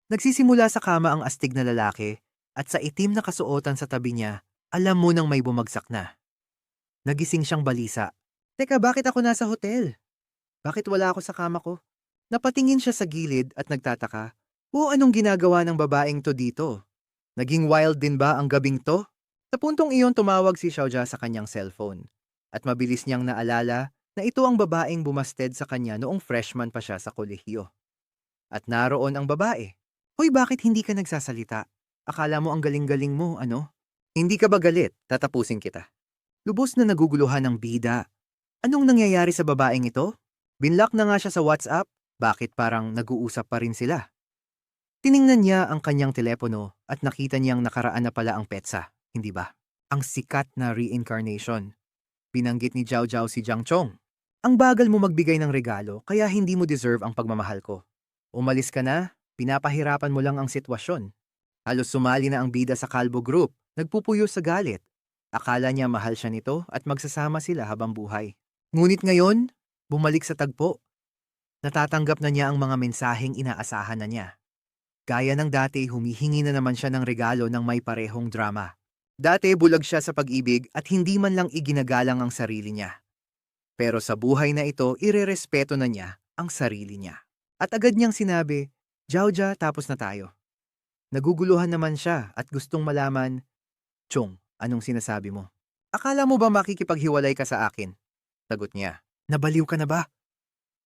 Nagsisimula sa kama ang astig na lalaki at sa itim na kasuotan sa tabi niya, alam mo nang may bumagsak na. Nagising siyang balisa. Teka, bakit ako nasa hotel? Bakit wala ako sa kama ko? Napatingin siya sa gilid at nagtataka. O anong ginagawa ng babaeng to dito? Naging wild din ba ang gabing to? Sa puntong iyon tumawag si Xiaojia sa kanyang cellphone. At mabilis niyang naalala na ito ang babaeng bumasted sa kanya noong freshman pa siya sa kolehiyo. At naroon ang babae. Hoy, bakit hindi ka nagsasalita? Akala mo ang galing-galing mo, ano? Hindi ka ba galit? Tatapusin kita. Lubos na naguguluhan ng bida. Anong nangyayari sa babaeng ito? Binlock na nga siya sa WhatsApp. Bakit parang nag-uusap pa rin sila? Tiningnan niya ang kanyang telepono at nakita niyang nakaraan na pala ang petsa, hindi ba? Ang sikat na reincarnation. Binanggit ni Jiao Jiao si Jiang Chong. Ang bagal mo magbigay ng regalo kaya hindi mo deserve ang pagmamahal ko. Umalis ka na, pinapahirapan mo lang ang sitwasyon. Halos sumali na ang bida sa Kalbo Group, nagpupuyo sa galit. Akala niya mahal siya nito at magsasama sila habang buhay. Ngunit ngayon, bumalik sa tagpo. Natatanggap na niya ang mga mensaheng inaasahan na niya. Gaya ng dati, humihingi na naman siya ng regalo ng may parehong drama. Dati bulag siya sa pag-ibig at hindi man lang iginagalang ang sarili niya. Pero sa buhay na ito, irerespeto na niya ang sarili niya. At agad niyang sinabi, Jiaoja, tapos na tayo. Naguguluhan naman siya at gustong malaman, Chong, anong sinasabi mo? Akala mo ba makikipaghiwalay ka sa akin? Sagot niya, nabaliw ka na ba?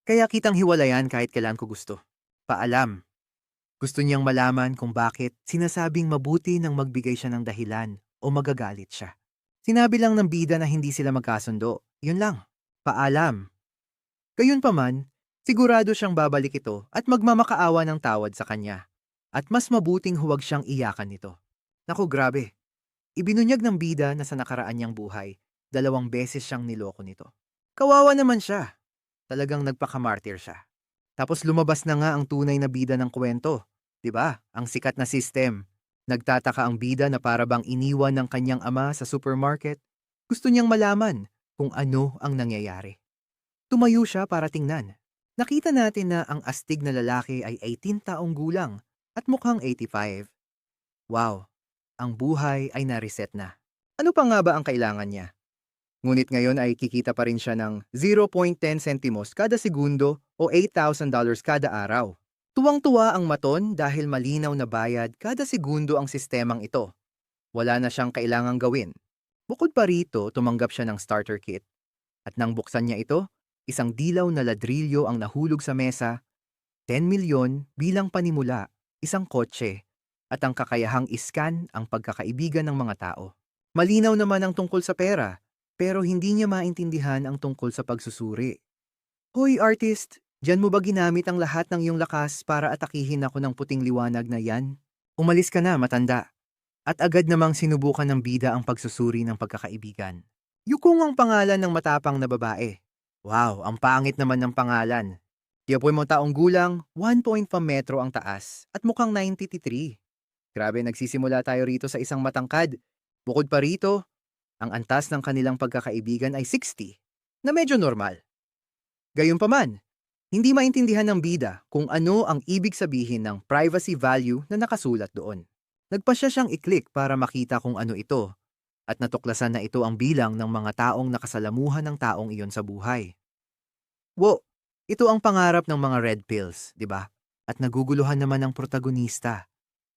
Kaya kitang hiwalayan kahit kailan ko gusto. Paalam. Gusto niyang malaman kung bakit sinasabing mabuti nang magbigay siya ng dahilan o magagalit siya. Sinabi lang ng bida na hindi sila magkasundo. Yun lang. Paalam. Gayunpaman, sigurado siyang babalik ito at magmamakaawa ng tawad sa kanya. At mas mabuting huwag siyang iyakan nito. Naku, grabe. Ibinunyag ng bida na sa nakaraan niyang buhay, 2 beses siyang niloko nito. Kawawa naman siya. Talagang nagpakamartir siya. Tapos lumabas na nga ang tunay na bida ng kwento. 'Di ba? Ang sikat na system. Nagtataka ang bida na para bang iniwan ng kanyang ama sa supermarket. Gusto niyang malaman kung ano ang nangyayari. Tumayo siya para tingnan. Nakita natin na ang astig na lalaki ay 18 taong gulang at mukhang 85. Wow, ang buhay ay na-reset na. Ano pa nga ba ang kailangan niya? Ngunit ngayon ay kikita pa rin siya ng 0.10 centimos kada segundo o $8,000 kada araw. Tuwang-tuwa ang maton dahil malinaw na bayad kada segundo ang sistemang ito. Wala na siyang kailangang gawin. Bukod pa rito, tumanggap siya ng starter kit. At nang buksan niya ito, isang dilaw na ladrilyo ang nahulog sa mesa, 10 milyon bilang panimula, isang kotse, at ang kakayahang iskan ang pagkakaibigan ng mga tao. Malinaw naman ang tungkol sa pera, pero hindi niya maintindihan ang tungkol sa pagsusuri. Hoy artist, diyan mo ba ginamit ang lahat ng iyong lakas para atakihin ako ng puting liwanag na yan? Umalis ka na, matanda. At agad namang sinubukan ng bida ang pagsusuri ng pagkakaibigan. Yukong ang pangalan ng matapang na babae. Wow, ang pangit naman ng pangalan. Tiyapoy mo taong gulang, 1.5 metro ang taas at mukhang 93. Grabe, nagsisimula tayo rito sa isang matangkad. Bukod pa rito, ang antas ng kanilang pagkakaibigan ay 60, na medyo normal. Gayunpaman, hindi maintindihan ng bida kung ano ang ibig sabihin ng privacy value na nakasulat doon. Nagpasya siyang i-click para makita kung ano ito, at natuklasan na ito ang bilang ng mga taong nakasalamuhan ng taong iyon sa buhay. Wo, ito ang pangarap ng mga red pills, di ba? At naguguluhan naman ng protagonista.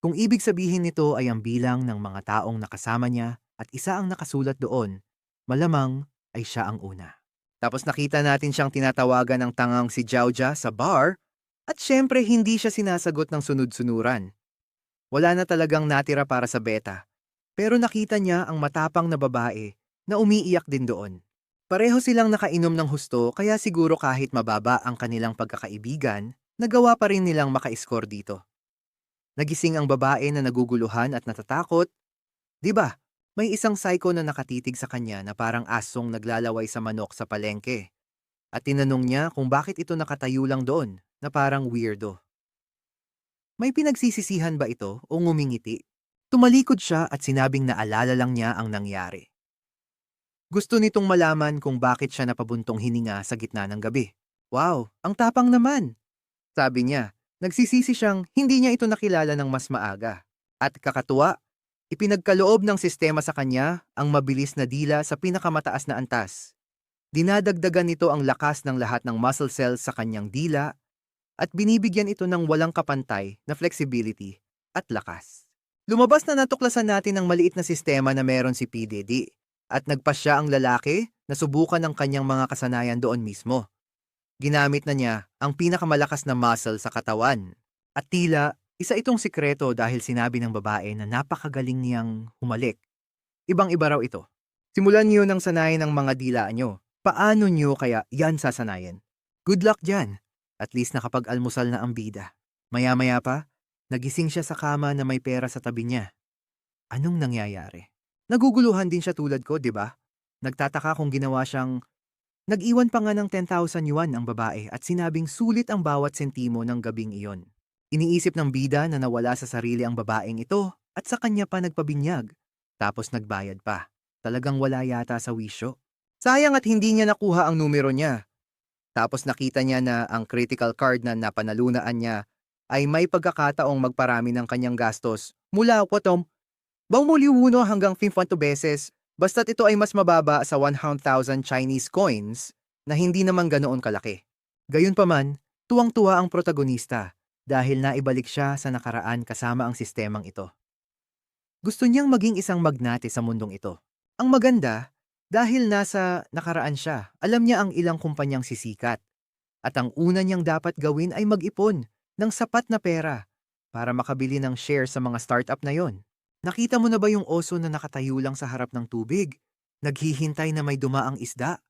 Kung ibig sabihin nito ay ang bilang ng mga taong nakasama niya at isa ang nakasulat doon, malamang ay siya ang una. Tapos nakita natin siyang tinatawagan ng tangang si Jiaoja sa bar at syempre hindi siya sinasagot ng sunod-sunuran. Wala na talagang natira para sa beta. Pero nakita niya ang matapang na babae na umiiyak din doon. Pareho silang nakainom ng husto kaya siguro kahit mababa ang kanilang pagkakaibigan, nagawa pa rin nilang maka-score dito. Nagising ang babae na naguguluhan at natatakot. 'Di ba? May isang psycho na nakatitig sa kanya na parang asong naglalaway sa manok sa palengke. At tinanong niya kung bakit ito nakatayo lang doon, na parang weirdo. May pinagsisisihan ba ito o ngumingiti? Tumalikod siya at sinabing naalala lang niya ang nangyari. Gusto nitong malaman kung bakit siya napabuntong hininga sa gitna ng gabi. Wow, ang tapang naman! Sabi niya, Nagsisisi siyang hindi niya ito nakilala ng mas maaga. At kakatuwa, ipinagkaloob ng sistema sa kanya ang mabilis na dila sa pinakamataas na antas. Dinadagdagan nito ang lakas ng lahat ng muscle cells sa kanyang dila at binibigyan ito ng walang kapantay na flexibility at lakas. Lumabas na natuklasan natin ang maliit na sistema na meron si PDD at nagpasya ang lalaki na subukan ang kanyang mga kasanayan doon mismo. Ginamit na niya ang pinakamalakas na muscle sa katawan. At tila, isa itong sikreto dahil sinabi ng babae na napakagaling niyang humalik. Ibang-iba raw ito. Simulan niyo ng sanayin ang mga dila niyo. Paano niyo kaya yan sasanayin? Good luck dyan. At least nakapag-almusal na ang bida. Maya-maya pa, nagising siya sa kama na may pera sa tabi niya. Anong nangyayari? Naguguluhan din siya tulad ko, di ba? Nagtataka kung ginawa siyang... Nag-iwan pa nga ng 10,000 yuan ang babae at sinabing sulit ang bawat sentimo ng gabing iyon. Iniisip ng bida na nawala sa sarili ang babaeng ito at sa kanya pa nagpabinyag. Tapos nagbayad pa. Talagang wala yata sa wisyo. Sayang at hindi niya nakuha ang numero niya. Tapos nakita niya na ang critical card na napanalunaan niya ay may pagkakataong magparami ng kanyang gastos mula potom bang muliwuno hanggang 50 beses basta't ito ay mas mababa sa 100,000 Chinese coins na hindi naman ganoon kalaki. Gayunpaman, tuwang-tuwa ang protagonista dahil naibalik siya sa nakaraan kasama ang sistemang ito. Gusto niyang maging isang magnate sa mundong ito. Ang maganda, dahil nasa nakaraan siya, alam niya ang ilang kumpanyang sisikat. At ang una niyang dapat gawin ay mag-ipon ng sapat na pera para makabili ng share sa mga startup na yon. Nakita mo na ba yung oso na nakatayo lang sa harap ng tubig? Naghihintay na may dumaang isda.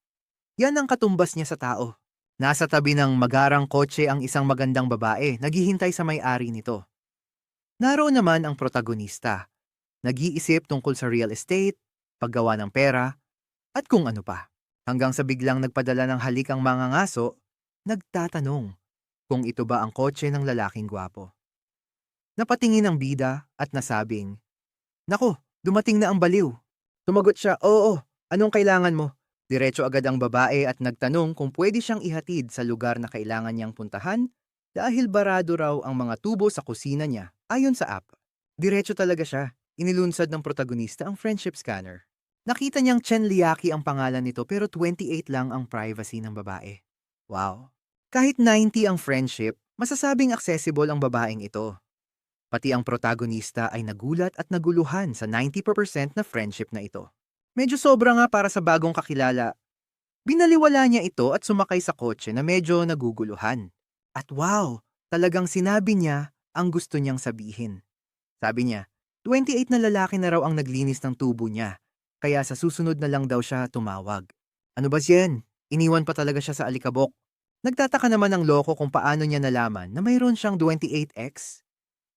Yan ang katumbas niya sa tao. Nasa tabi ng magarang kotse ang isang magandang babae, naghihintay sa may-ari nito. Naroon naman ang protagonista. Nag-iisip tungkol sa real estate, paggawa ng pera, at kung ano pa. Hanggang sa biglang nagpadala ng halik ang mga ngaso, nagtatanong kung ito ba ang kotse ng lalaking gwapo. Napatingin ang bida at nasabing, "Nako, dumating na ang baliw." Sumagot siya, "Oo, anong kailangan mo?" Diretso agad ang babae at nagtanong kung pwede siyang ihatid sa lugar na kailangan niyang puntahan dahil barado raw ang mga tubo sa kusina niya ayon sa app. Diretso talaga siya. Inilunsad ng protagonista ang friendship scanner. Nakita niyang Chen Liaki ang pangalan nito pero 28 lang ang privacy ng babae. Wow. Kahit 90 ang friendship, masasabing accessible ang babaeng ito. Pati ang protagonista ay nagulat at naguluhan sa 90% na friendship na ito. Medyo sobra nga para sa bagong kakilala. Binaliwala niya ito at sumakay sa kotse na medyo naguguluhan. At wow, talagang sinabi niya ang gusto niyang sabihin. Sabi niya, 28 na lalaki na raw ang naglinis ng tubo niya, kaya sa susunod na lang daw siya tumawag. Ano ba yan? Iniwan pa talaga siya sa alikabok. Nagtataka naman ang loko kung paano niya nalaman na mayroon siyang 28x.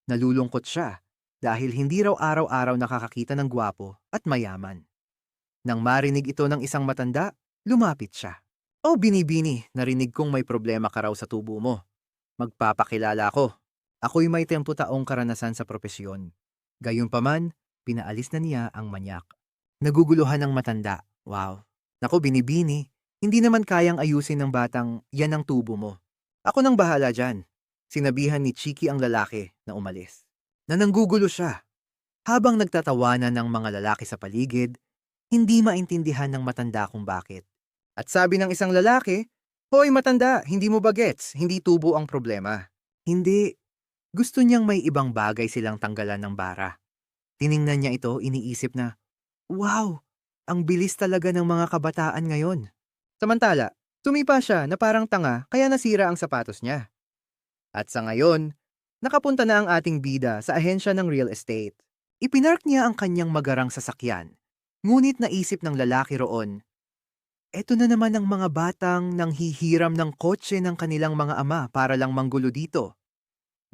Nalulungkot siya dahil hindi raw araw-araw nakakakita ng gwapo at mayaman. Nang marinig ito ng isang matanda, lumapit siya. "Oh, binibini, narinig kong may problema ka raw sa tubo mo. Magpapakilala ko. Ako'y may 10 taong karanasan sa propesyon." Gayunpaman, pinaalis na niya ang manyak. Naguguluhan ang matanda. Wow. Naku, binibini, hindi naman kayang ayusin ng batang yan ang tubo mo. Ako nang bahala dyan. Sinabihan ni Chiki ang lalaki na umalis. Nananggugulo siya. Habang nagtatawanan ng mga lalaki sa paligid, hindi maintindihan ng matanda kung bakit. At sabi ng isang lalaki, "Hoy matanda, hindi mo ba gets? Hindi tubo ang problema." Hindi. Gusto niyang may ibang bagay silang tanggalan ng bara. Tiningnan niya ito, iniisip na, wow, ang bilis talaga ng mga kabataan ngayon. Samantala, tumipa siya na parang tanga kaya nasira ang sapatos niya. At sa ngayon, nakapunta na ang ating bida sa ahensya ng real estate. Ipinark niya ang kanyang magarang sasakyan. Ngunit naisip ng lalaki roon, eto na naman ang mga batang nanghihiram ng kotse ng kanilang mga ama para lang manggulo dito.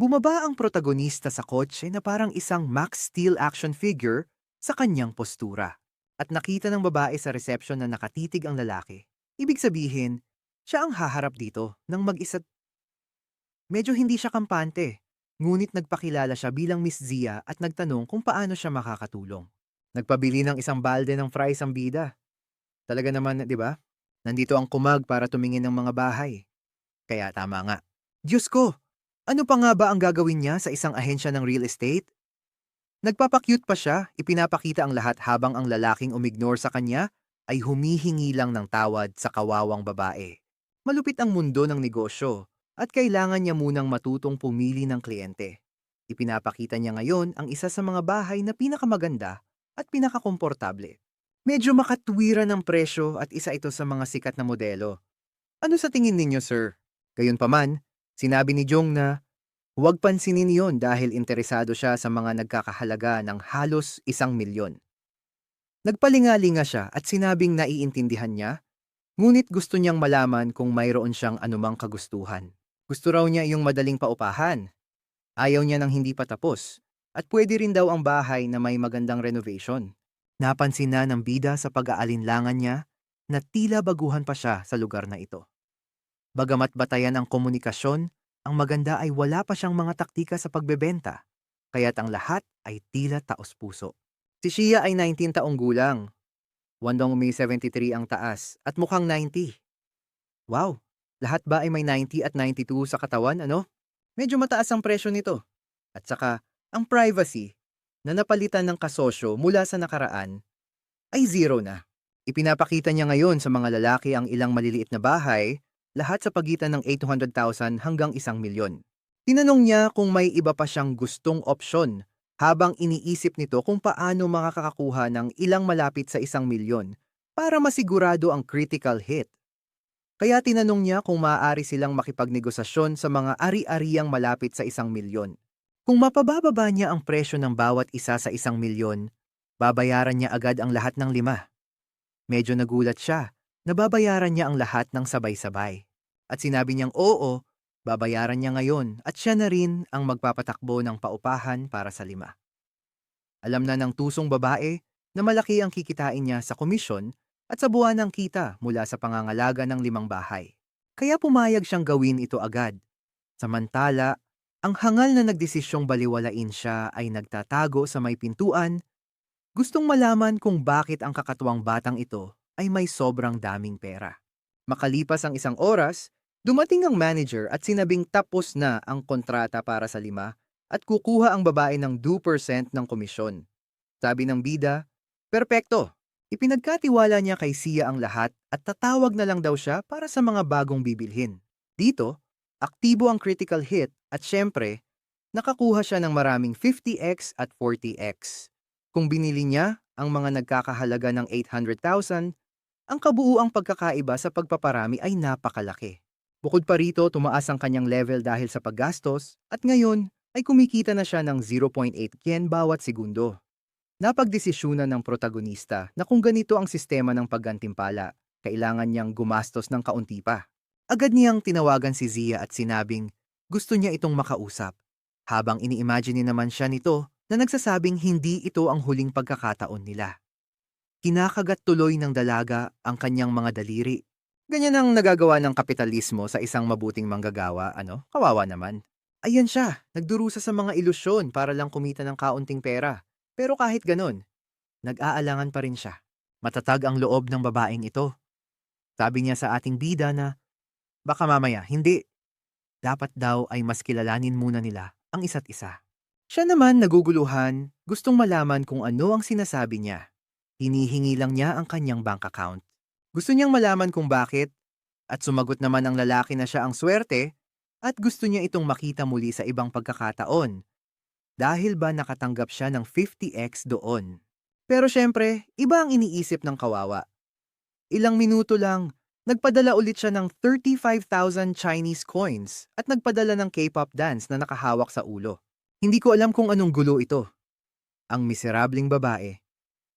Bumaba ang protagonista sa kotse na parang isang Max Steel action figure sa kanyang postura. At nakita ng babae sa reception na nakatitig ang lalaki. Ibig sabihin, siya ang haharap dito nang mag-isa. Medyo hindi siya kampante, ngunit nagpakilala siya bilang Miss Zia at nagtanong kung paano siya makakatulong. Nagpabili ng isang balde ng fries ang bida. Talaga naman, di ba? Nandito ang kumag para tumingin ng mga bahay. Kaya tama nga. Diyos ko! Ano pa nga ba ang gagawin niya sa isang ahensya ng real estate? Nagpapakyut pa siya, ipinapakita ang lahat habang ang lalaking umignore sa kanya ay humihingi lang ng tawad sa kawawang babae. Malupit ang mundo ng negosyo at kailangan niya munang matutong pumili ng kliyente. Ipinapakita niya ngayon ang isa sa mga bahay na pinakamaganda at pinakakomportable. Medyo makatwiran ang presyo at isa ito sa mga sikat na modelo. Ano sa tingin ninyo, sir? Gayunpaman, sinabi ni Jong na huwag pansinin yon dahil interesado siya sa mga nagkakahalaga ng halos 1 milyon. Nagpalingalinga siya at sinabing naiintindihan niya, ngunit gusto niyang malaman kung mayroon siyang anumang kagustuhan. Gusto raw niya yung madaling paupahan. Ayaw niya ng hindi pa tapos. At pwede rin daw ang bahay na may magandang renovation. Napansin na ng bida sa pag-aalinlangan niya na tila baguhan pa siya sa lugar na ito. Bagamat batayan ang komunikasyon, ang maganda ay wala pa siyang mga taktika sa pagbebenta, kaya't ang lahat ay tila taos-puso. Si Shia ay 19 taong gulang, wandong may 73 ang taas at mukhang 90. Wow, lahat ba ay may 90 at 92 sa katawan, ano? Medyo mataas ang presyo nito. At saka, ang privacy na napalitan ng kasosyo mula sa nakaraan ay zero na. Ipinapakita niya ngayon sa mga lalaki ang ilang maliliit na bahay, lahat sa pagitan ng 800,000 hanggang 1 milyon. Tinanong niya kung may iba pa siyang gustong opsyon habang iniisip nito kung paano makakakuha ng ilang malapit sa 1 milyon para masigurado ang critical hit. Kaya tinanong niya kung maaari silang makipagnegosasyon sa mga ari-ariang malapit sa 1 milyon. Kung mapabababa niya ang presyo ng bawat isa sa 1 milyon, babayaran niya agad ang lahat ng 5. Medyo nagulat siya. Nababayaran niya ang lahat ng sabay-sabay. At sinabi niyang oo, babayaran niya ngayon at siya na rin ang magpapatakbo ng paupahan para sa 5. Alam na ng tusong babae na malaki ang kikitain niya sa komisyon at sa buwanang kita mula sa pangangalaga ng 5 bahay. Kaya pumayag siyang gawin ito agad. Samantala, ang hangal na nagdesisyong baliwalain siya ay nagtatago sa may pintuan, gustong malaman kung bakit ang kakatuwang batang ito ay may sobrang daming pera. Makalipas ang 1 oras, dumating ang manager at sinabing tapos na ang kontrata para sa 5 at kukuha ang babae ng 2% ng komisyon. Sabi ng bida, perpekto. Ipinagkatiwala niya kay Sia ang lahat at tatawag na lang daw siya para sa mga bagong bibilhin. Dito, aktibo ang critical hit at syempre, nakakuha siya ng maraming 50x at 40x. Kung binili niya ang mga nagkakahalaga ng 800,000, ang kabuuang pagkakaiba sa pagpaparami ay napakalaki. Bukod pa rito, tumaas ang kanyang level dahil sa paggastos at ngayon ay kumikita na siya ng 0.8 yen bawat segundo. Napagdesisyunan ng protagonista na kung ganito ang sistema ng paggantimpala, kailangan niyang gumastos ng kaunti pa. Agad niyang tinawagan si Zia at sinabing gusto niya itong makausap, habang ini-imagine naman siya nito na nagsasabing hindi ito ang huling pagkakataon nila. Kinakagat tuloy ng dalaga ang kanyang mga daliri. Ganyan ang nagagawa ng kapitalismo sa isang mabuting manggagawa, ano? Kawawa naman. Ayan siya, nagdurusa sa mga ilusyon para lang kumita ng kaunting pera. Pero kahit ganon, nag-aalangan pa rin siya. Matatag ang loob ng babaeng ito. Sabi niya sa ating bida na, baka mamaya, hindi. Dapat daw ay mas kilalanin muna nila ang isa't isa. Siya naman naguguluhan, gustong malaman kung ano ang sinasabi niya. Hinihingi lang niya ang kanyang bank account. Gusto niyang malaman kung bakit, at sumagot naman ang lalaki na siya ang swerte at gusto niya itong makita muli sa ibang pagkakataon. Dahil ba nakatanggap siya ng 50x doon? Pero syempre, iba ang iniisip ng kawawa. Ilang minuto lang, nagpadala ulit siya ng 35,000 Chinese coins at nagpadala ng K-pop dance na nakahawak sa ulo. Hindi ko alam kung anong gulo ito. Ang miserableng babae.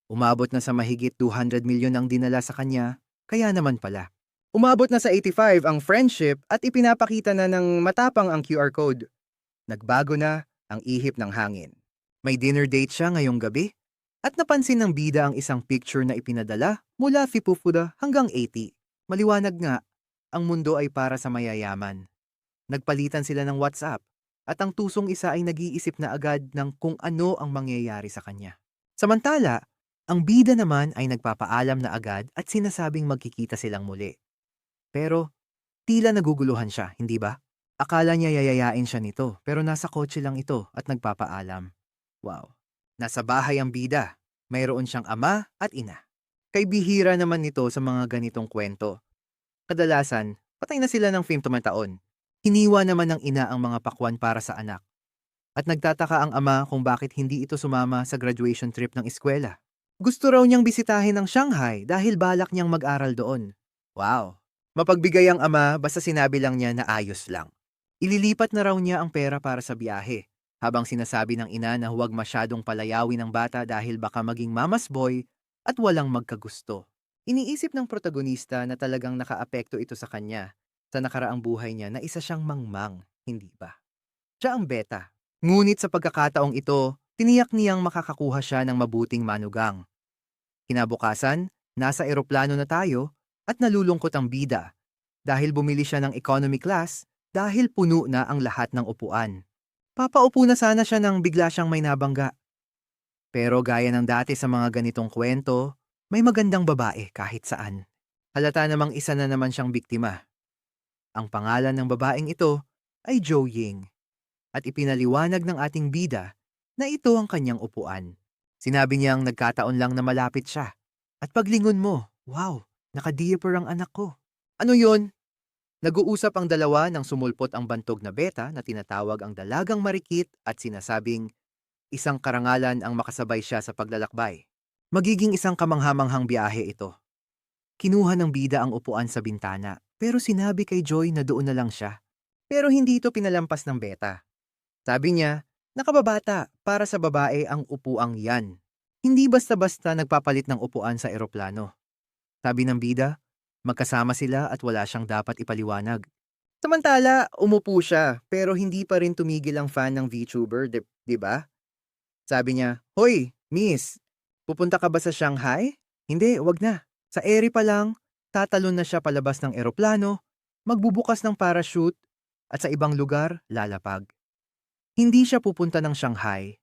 Umabot na sa mahigit 200 milyon ang dinala sa kanya, kaya naman pala. Umabot na sa 85 ang friendship at ipinapakita na ng matapang ang QR code. Nagbago na ang ihip ng hangin. May dinner date siya ngayong gabi at napansin ng bida ang isang picture na ipinadala mula 50 hanggang 80. Maliwanag nga, ang mundo ay para sa mayayaman. Nagpalitan sila ng WhatsApp at ang tusong isa ay nag-iisip na agad ng kung ano ang mangyayari sa kanya. Samantala, ang bida naman ay nagpapaalam na agad at sinasabing magkikita silang muli. Pero, tila naguguluhan siya, hindi ba? Akala niya yayayain siya nito, pero nasa kotse lang ito at nagpapaalam. Wow. Nasa bahay ang bida. Mayroon siyang ama at ina. Kay bihira naman nito sa mga ganitong kwento. Kadalasan, patay na sila ng 50 taon. Hiniwa naman ng ina ang mga pakwan para sa anak. At nagtataka ang ama kung bakit hindi ito sumama sa graduation trip ng eskwela. Gusto raw niyang bisitahin ang Shanghai dahil balak niyang mag-aral doon. Wow! Mapagbigay ang ama basta sinabi lang niya na ayos lang. Ililipat na raw niya ang pera para sa biyahe, habang sinasabi ng ina na huwag masyadong palayawin ang bata dahil baka maging mama's boy at walang magkagusto. Iniisip ng protagonista na talagang nakaapekto ito sa kanya sa nakaraang buhay niya na isa siyang mangmang, hindi ba? Siya ang beta. Ngunit sa pagkakataong ito, tiniyak niyang makakakuha siya ng mabuting manugang. Kinabukasan, nasa eroplano na tayo at nalulungkot ang bida dahil bumili siya ng economy class dahil puno na ang lahat ng upuan. Papaupo na sana siya nang bigla siyang may nabangga. Pero gaya ng dati sa mga ganitong kwento, may magandang babae kahit saan. Halata namang isa na naman siyang biktima. Ang pangalan ng babaeng ito ay Jo Ying at ipinaliwanag ng ating bida na ito ang kanyang upuan. Sinabi niyang nagkataon lang na malapit siya. At paglingon mo, wow, naka-diaper ang anak ko. Ano yon? Nag-uusap ang dalawa nang sumulpot ang bantog na beta na tinatawag ang dalagang marikit at sinasabing isang karangalan ang makasabay siya sa paglalakbay. Magiging isang kamanghamanghang biyahe ito. Kinuha ng bida ang upuan sa bintana pero sinabi kay Joy na doon na lang siya. Pero hindi ito pinalampas ng beta. Sabi niya, nakababata, para sa babae ang upuang yan. Hindi basta-basta nagpapalit ng upuan sa eroplano. Sabi ng bida, magkasama sila at wala siyang dapat ipaliwanag. Samantala, umupo siya pero hindi pa rin tumigil ang fan ng VTuber, di ba? Sabi niya, "Hoy, miss, pupunta ka ba sa Shanghai?" "Hindi, wag na. Sa ere pa lang, tatalon na siya palabas ng eroplano, magbubukas ng parachute, at sa ibang lugar, lalapag. Hindi siya pupunta ng Shanghai.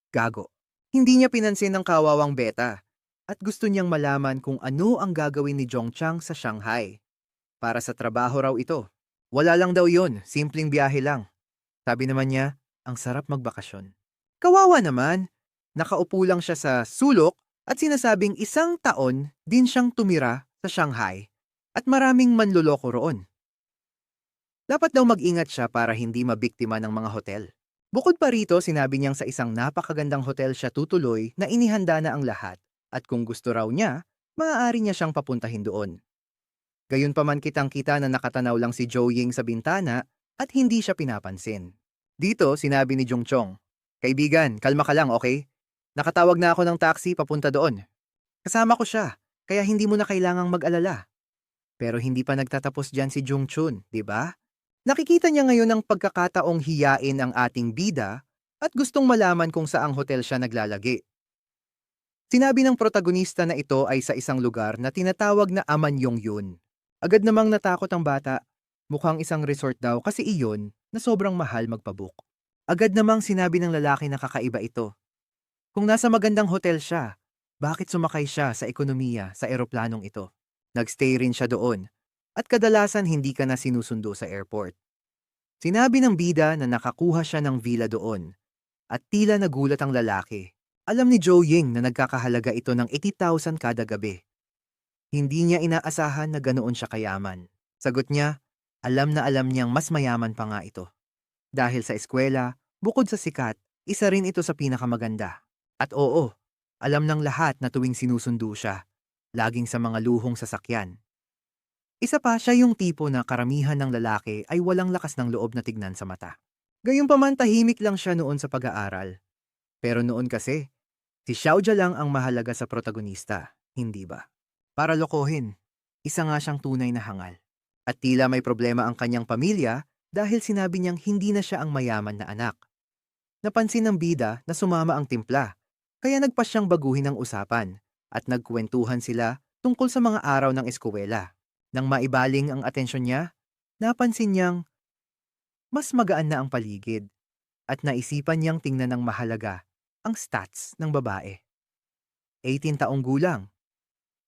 Gago. Hindi niya pinansin ang kawawang beta at gusto niyang malaman kung ano ang gagawin ni Zhongchang sa Shanghai. Para sa trabaho raw ito. Wala lang daw yon, simpleng biyahe lang. Sabi naman niya, ang sarap magbakasyon. Kawawa naman. Nakaupo lang siya sa sulok at sinasabing 1 taon din siyang tumira sa Shanghai at maraming manloloko roon. Dapat daw mag-ingat siya para hindi mabiktima ng mga hotel. Bukod pa rito, sinabi niyang sa isang napakagandang hotel siya tutuloy na inihanda na ang lahat at kung gusto raw niya, maaari niya siyang papuntahin doon. Gayunpaman kitang-kita na nakatanaw lang si Joe Ying sa bintana at hindi siya pinapansin. Dito, sinabi ni Jung Chong, "Kaibigan, kalma ka lang, okay? Nakatawag na ako ng taxi papunta doon. Kasama ko siya, kaya hindi mo na kailangang mag-alala." Pero hindi pa nagtatapos dyan si Jung Chun, di ba? Nakikita niya ngayon ang pagkakataong hiyain ang ating bida at gustong malaman kung saang hotel siya naglalagi. Sinabi ng protagonista na ito ay sa isang lugar na tinatawag na Amanyong yun. Agad namang natakot ang bata. Mukhang isang resort daw kasi iyon na sobrang mahal magpabook. Agad namang sinabi ng lalaki na kakaiba ito. Kung nasa magandang hotel siya, bakit sumakay siya sa ekonomiya sa eroplanong ito? Nagstay rin siya doon at kadalasan hindi ka na sinusundo sa airport. Sinabi ng bida na nakakuha siya ng villa doon at tila nagulat ang lalaki. Alam ni Joe Ying na nagkakahalaga ito ng 80,000 kada gabi. Hindi niya inaasahan na ganoon siya kayaman. Sagot niya, alam na alam niyang mas mayaman pa nga ito. Dahil sa eskwela, bukod sa sikat, isa rin ito sa pinakamaganda. At oo, alam ng lahat na tuwing sinusundo siya, laging sa mga luhong sasakyan. Isa pa, siya yung tipo na karamihan ng lalaki ay walang lakas ng loob na tignan sa mata. Gayunpaman tahimik lang siya noon sa pag-aaral. Pero noon kasi, si Xiaojia lang ang mahalaga sa protagonista, hindi ba? Para lokohin, isa nga siyang tunay na hangal. At tila may problema ang kanyang pamilya dahil sinabi niyang hindi na siya ang mayaman na anak. Napansin ng bida na sumama ang timpla, kaya nagpa siyang baguhin ang usapan at nagkwentuhan sila tungkol sa mga araw ng eskwela. Nang maibaling ang atensyon niya, napansin niyang mas magaan na ang paligid at naisipan niyang tingnan ng mahalaga ang stats ng babae. 18 taong gulang,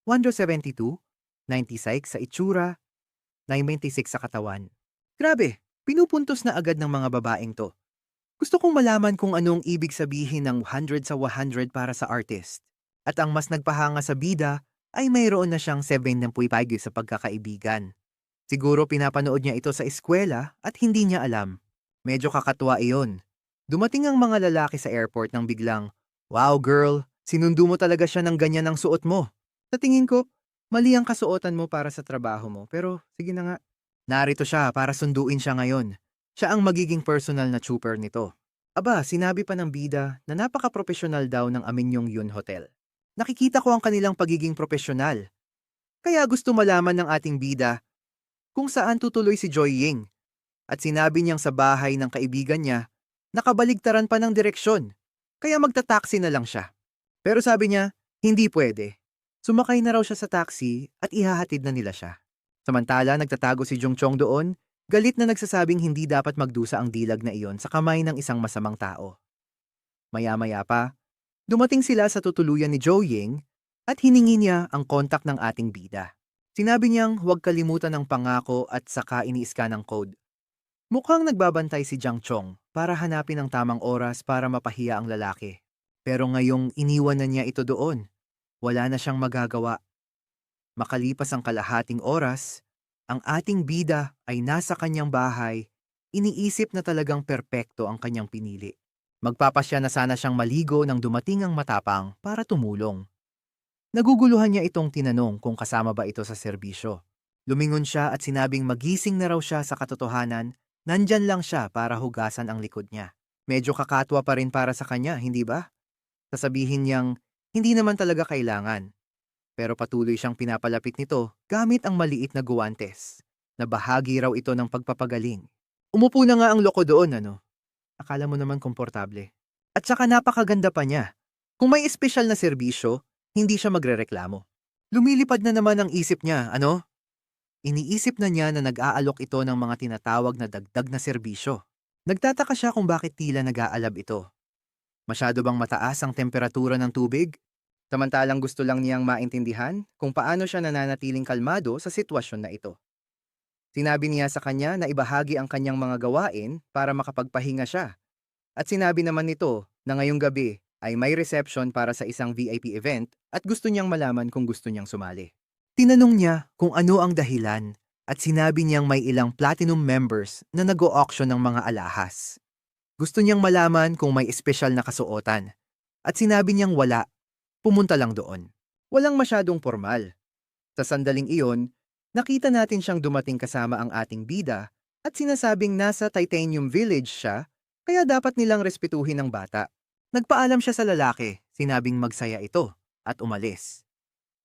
172, 96 sa itsura, 96 sa katawan. Grabe, Pinupuntos na agad ng mga babaeng to. Gusto kong malaman kung anong ibig sabihin ng 100 sa 100 para sa artist. At ang mas nagpahanga sa bida ay mayroon na siyang 75 sa pagkakaibigan. Siguro pinapanood niya ito sa eskwela at hindi niya alam. Medyo kakatuwa iyon. Dumating ang mga lalaki sa airport nang biglang, "Wow girl, sinundo mo talaga siya ng ganyan ang suot mo." Sa tingin ko, mali ang kasuotan mo para sa trabaho mo, pero sige na nga. Narito siya para sunduin siya ngayon. Siya ang magiging personal na trooper nito. Aba, sinabi pa ng bida na napaka-profesional daw ng Aminyong Yun Hotel. Nakikita ko ang kanilang pagiging profesional. Kaya gusto malaman ng ating bida kung saan tutuloy si Joy Ying. At sinabi niyang sa bahay ng kaibigan niya, nakabaligtaran pa ng direksyon. Kaya magta-taxi na lang siya. Pero sabi niya, hindi pwede. Sumakay na raw siya sa taxi at ihahatid na nila siya. Samantala, nagtatago si Jung Chong doon, galit na nagsasabing hindi dapat magdusa ang dilag na iyon sa kamay ng isang masamang tao. Maya-maya pa, dumating sila sa tutuluyan ni Joe Ying at hiningi niya ang kontak ng ating bida. Sinabi niyang huwag kalimutan ng pangako at saka ini-scan ang code. Mukhang nagbabantay si Jiang Chong para hanapin ang tamang oras para mapahiya ang lalaki. Pero ngayong iniwan na niya ito doon, wala na siyang magagawa. Makalipas ang kalahating oras, ang ating bida ay nasa kanyang bahay, iniisip na talagang perpekto ang kanyang pinili. Magpapasya na sana siyang maligo nang dumating ang matapang para tumulong. Naguguluhan niya itong tinanong kung kasama ba ito sa serbisyo. Lumingon siya at sinabing magising na raw siya sa katotohanan, nandyan lang siya para hugasan ang likod niya. Medyo kakatwa pa rin para sa kanya, hindi ba? Sasabihin niyang hindi naman talaga kailangan. Pero patuloy siyang pinapalapit nito gamit ang maliit na guwantes, na bahagi raw ito ng pagpapagaling. Umupo na nga ang loko doon, ano? Akala mo naman komportable. At saka napakaganda pa niya. Kung may espesyal na serbisyo, hindi siya magrereklamo. Lumilipad na naman ang isip niya, ano? Iniisip na niya na nag-aalok ito ng mga tinatawag na dagdag na serbisyo. Nagtataka siya kung bakit tila nag-aalab ito. Masyado bang mataas ang temperatura ng tubig? Samantalang gusto lang niyang maintindihan kung paano siya nananatiling kalmado sa sitwasyon na ito. Sinabi niya sa kanya na ibahagi ang kanyang mga gawain para makapagpahinga siya. At sinabi naman nito na ngayong gabi ay may reception para sa isang VIP event at gusto niyang malaman kung gusto niyang sumali. Tinanong niya kung ano ang dahilan at sinabi niyang may ilang platinum members na nag-o-auction ng mga alahas. Gusto niyang malaman kung may espesyal na kasuotan at sinabi niyang wala, pumunta lang doon. Walang masyadong formal. Sa sandaling iyon, nakita natin siyang dumating kasama ang ating bida at sinasabing nasa Titanium Village siya kaya dapat nilang respetuhin ang bata. Nagpaalam siya sa lalaki, sinabing magsaya ito at umalis.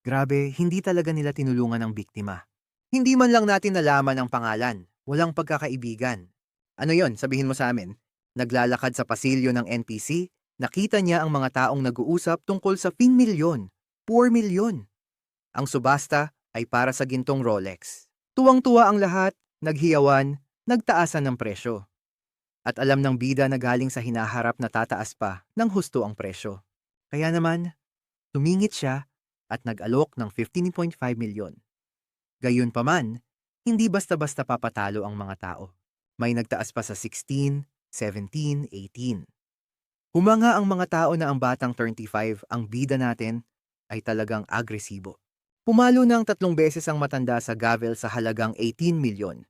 Grabe, hindi talaga nila tinulungan ang biktima. Hindi man lang natin nalaman ang pangalan, walang pagkakaibigan. Ano yon? Sabihin mo sa amin. Naglalakad sa pasilyo ng NPC, nakita niya ang mga taong nag-uusap tungkol sa 5 milyon, 4 milyon. Ang subasta ay para sa gintong Rolex. Tuwang-tuwa ang lahat, naghiyawan, nagtaasan ng presyo. At alam ng bida na galing sa hinaharap na tataas pa ng husto ang presyo. Kaya naman, tumingit siya at nag-alok ng 15.5 milyon. Gayunpaman, hindi basta-basta papatalo ang mga tao. May nagtaas pa sa 16, 17, 18. Humanga ang mga tao na ang batang 35, ang bida natin, ay talagang agresibo. Pumalo ng 3 beses ang matanda sa gavel sa halagang 18 milyon.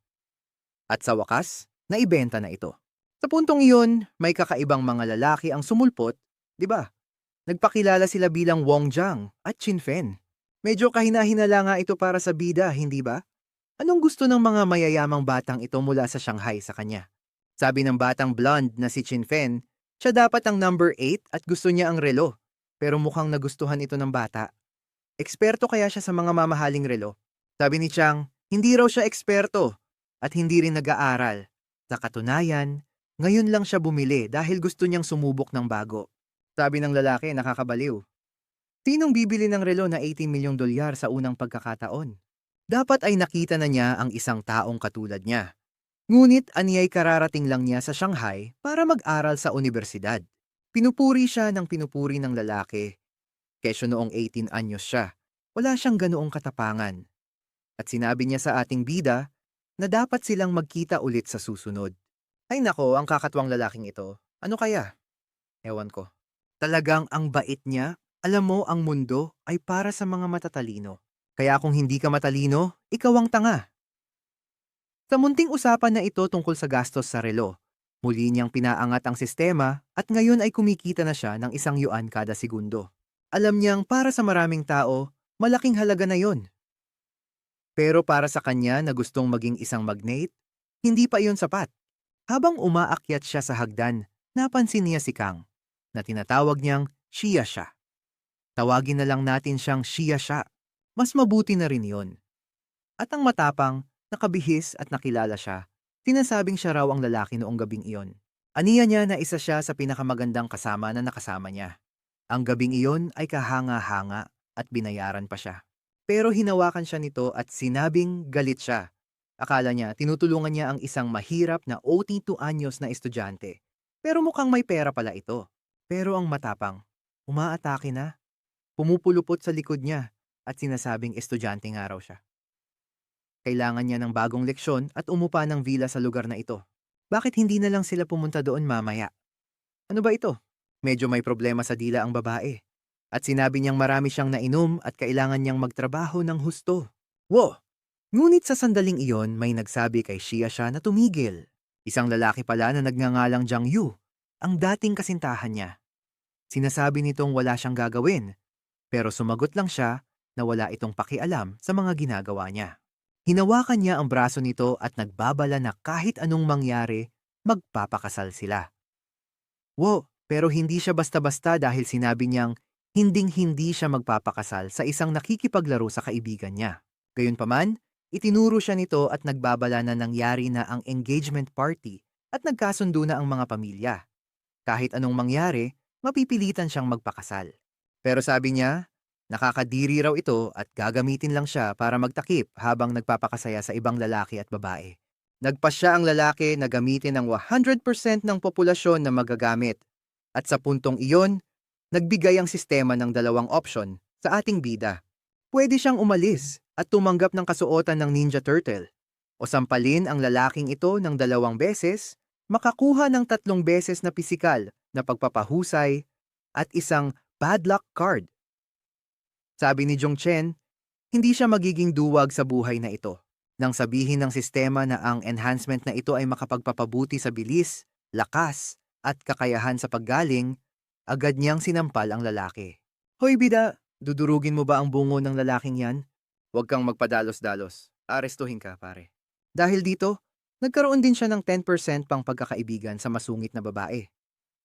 At sa wakas, naibenta na ito. Sa puntong iyon, may kakaibang mga lalaki ang sumulpot, di ba? Nagpakilala sila bilang Wong Jiang at Chin Fen. Medyo kahina-hinala nga ito para sa bida, hindi ba? Anong gusto ng mga mayayamang batang ito mula sa Shanghai sa kanya? Sabi ng batang blonde na si Chin Fen, siya dapat ang number 8 at gusto niya ang relo. Pero mukhang nagustuhan ito ng bata. Eksperto kaya siya sa mga mamahaling relo? Sabi ni Chang, hindi raw siya eksperto at hindi rin nag-aaral. Sa katunayan, ngayon lang siya bumili dahil gusto niyang sumubok ng bago. Sabi ng lalaki, nakakabaliw. Sinong bibili ng relo na 18 milyong dolyar sa unang pagkakataon? Dapat ay nakita na niya ang isang taong katulad niya. Ngunit aniyay kararating lang niya sa Shanghai para mag-aral sa universidad. Pinupuri siya ng pinupuri ng lalaki. Kesyo noong 18 anyos siya, wala siyang ganoong katapangan. At sinabi niya sa ating bida na dapat silang magkita ulit sa susunod. Ay nako, ang kakatwang lalaking ito. Ano kaya? Ewan ko. Talagang ang bait niya. Alam mo, ang mundo ay para sa mga matatalino. Kaya kung hindi ka matalino, ikaw ang tanga. Sa munting usapan na ito tungkol sa gastos sa relo, muli niyang pinaangat ang sistema at ngayon ay kumikita na siya ng 1 yuan kada segundo. Alam niyang para sa maraming tao, malaking halaga na yon. Pero para sa kanya na gustong maging isang magnate, hindi pa iyon sapat. Habang umaakyat siya sa hagdan, napansin niya si Kang, na tinatawag niyang Shia siya. Tawagin na lang natin siyang Shia siya. Mas mabuti na rin yon. At ang matapang, nakabihis at nakilala siya, sinasabing siya raw ang lalaki noong gabing iyon. Aniya niya na isa siya sa pinakamagandang kasama na nakasama niya. Ang gabing iyon ay kahanga-hanga at binayaran pa siya. Pero hinawakan siya nito at sinabing galit siya. Akala niya tinutulungan niya ang isang mahirap na 2 anyos na estudyante. Pero mukhang may pera pala ito. Pero ang matapang, umaatake na. Pumupulupot sa likod niya at sinasabing estudyante nga raw siya. Kailangan niya ng bagong leksyon at umupa ng villa sa lugar na ito. Bakit hindi na lang sila pumunta doon mamaya? Ano ba ito? Medyo may problema sa dila ang babae. At sinabi niyang marami siyang nainom at kailangan niyang magtrabaho ng husto. Wow! Ngunit sa sandaling iyon may nagsabi kay Shia siya na tumigil. Isang lalaki pala na nagngangalang Jiang Yu, ang dating kasintahan niya. Sinasabi nitong wala siyang gagawin, pero sumagot lang siya na wala itong pakialam sa mga ginagawa niya. Hinawakan niya ang braso nito at nagbabala na kahit anong mangyari, magpapakasal sila. Wow, pero hindi siya basta-basta dahil sinabi niyang hinding-hindi siya magpapakasal sa isang nakikipaglaro sa kaibigan niya. Gayunpaman, itinuro siya nito at nagbabala na nangyari na ang engagement party at nagkasundo na ang mga pamilya. Kahit anong mangyari, mapipilitan siyang magpakasal. Pero sabi niya, nakakadiri raw ito at gagamitin lang siya para magtakip habang nagpapakasaya sa ibang lalaki at babae. Nagpasya ang lalaki na gamitin ang 100% ng populasyon na magagamit. At sa puntong iyon, nagbigay ang sistema ng 2 option sa ating bida. Pwede siyang umalis at tumanggap ng kasuotan ng Ninja Turtle. O sampalin ang lalaking ito ng 2 beses, makakuha ng 3 beses na pisikal na pagpapahusay at isang bad luck card. Sabi ni Jong Chen, hindi siya magiging duwag sa buhay na ito. Nang sabihin ng sistema na ang enhancement na ito ay makapagpapabuti sa bilis, lakas, at kakayahan sa paggaling, agad niyang sinampal ang lalaki. Hoy bida, dudurugin mo ba ang bungo ng lalaking yan? Huwag kang magpadalos-dalos. Arestuhin ka, pare. Dahil dito, nagkaroon din siya ng 10% pang pagkakaibigan sa masungit na babae.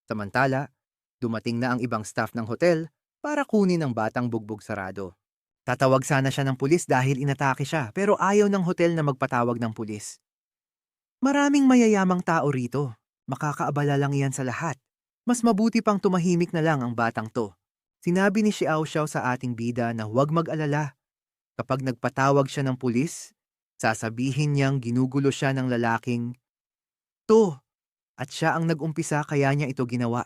Samantala, dumating na ang ibang staff ng hotel para kunin ang batang bugbog sarado. Tatawag sana siya ng pulis dahil inatake siya pero ayaw ng hotel na magpatawag ng pulis. Maraming mayayamang tao rito. Makakaabala lang iyan sa lahat. Mas mabuti pang tumahimik na lang ang batang to. Sinabi ni Xiao Xiao sa ating bida na huwag mag-alala. Kapag nagpatawag siya ng pulis, sasabihin niyang ginugulo siya ng lalaking to at siya ang nag-umpisa kaya niya ito ginawa.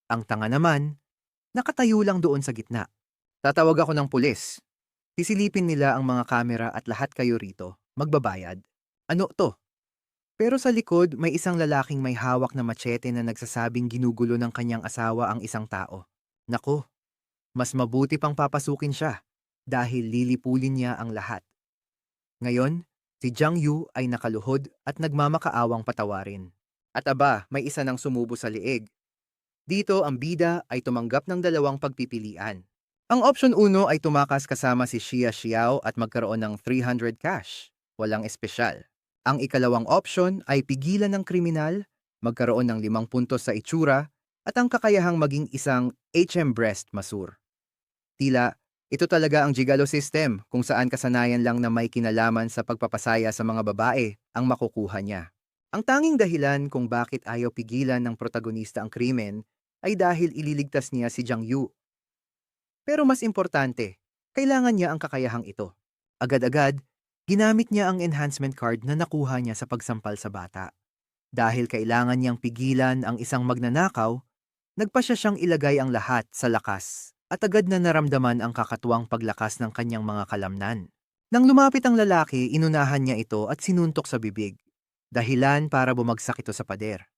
Ang tanga naman, nakatayo lang doon sa gitna. Tatawag ako ng pulis. Sisilipin nila ang mga kamera at lahat kayo rito. Magbabayad. Ano to? Pero sa likod, may isang lalaking may hawak na machete na nagsasabing ginugulo ng kanyang asawa ang isang tao. Nako, mas mabuti pang papasukin siya dahil lilipulin niya ang lahat. Ngayon, si Jiang Yu ay nakaluhod at nagmamakaawang patawarin. At aba, may isa nang sumubo sa liig. Dito ang bida ay tumanggap ng 2 pagpipilian. Ang option 1 ay tumakas kasama si Xia Xiao at magkaroon ng 300 cash. Walang espesyal. Ang ikalawang option ay pigilan ng kriminal, magkaroon ng 5 puntos sa itsura, at ang kakayahang maging isang HM breast masur. Tila, ito talaga ang gigolo system kung saan kasanayan lang na may kinalaman sa pagpapasaya sa mga babae ang makukuha niya. Ang tanging dahilan kung bakit ayaw pigilan ng protagonista ang krimen ay dahil ililigtas niya si Jiang Yu. Pero mas importante, kailangan niya ang kakayahang ito. Agad-agad, ginamit niya ang enhancement card na nakuha niya sa pagsampal sa bata. Dahil kailangan niyang pigilan ang isang magnanakaw, nagpasya siyang ilagay ang lahat sa lakas at agad na naramdaman ang kakatuwang paglakas ng kanyang mga kalamnan. Nang lumapit ang lalaki, inunahan niya ito at sinuntok sa bibig. Dahilan para bumagsak ito sa pader.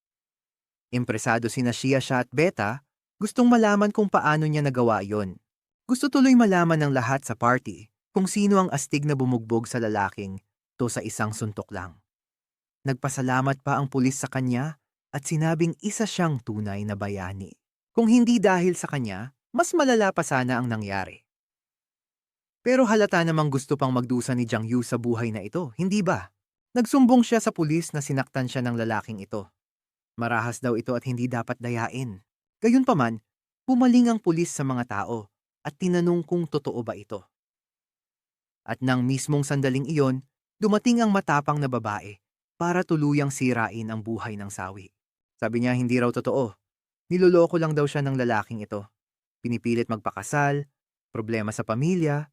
Impresado sina siya at Beta, gustong malaman kung paano niya nagawa yon. Gusto tuloy malaman ng lahat sa party kung sino ang astig na bumugbog sa lalaking to sa isang suntok lang. Nagpasalamat pa ang pulis sa kanya at sinabing isa siyang tunay na bayani. Kung hindi dahil sa kanya, mas malala pa sana ang nangyari. Pero halata namang gusto pang magdusa ni Jiang Yu sa buhay na ito, hindi ba? Nagsumbong siya sa pulis na sinaktan siya ng lalaking ito. Marahas daw ito at hindi dapat dayain. Gayunpaman, pumaling ang pulis sa mga tao at tinanong kung totoo ba ito. At nang mismong sandaling iyon, dumating ang matapang na babae para tuluyang sirain ang buhay ng sawi. Sabi niya hindi raw totoo. Niloloko lang daw siya ng lalaking ito. Pinipilit magpakasal, problema sa pamilya.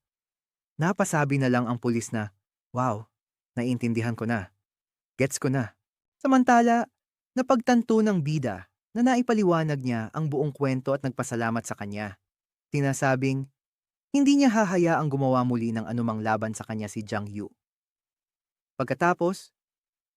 Napasabi na lang ang pulis na, wow, naiintindihan ko na. Gets ko na. Samantala, napagtanto ng bida na naipaliwanag niya ang buong kwento at nagpasalamat sa kanya. Tinasabing, hindi niya hahayaang gumawa muli ng anumang laban sa kanya si Jiang Yu. Pagkatapos,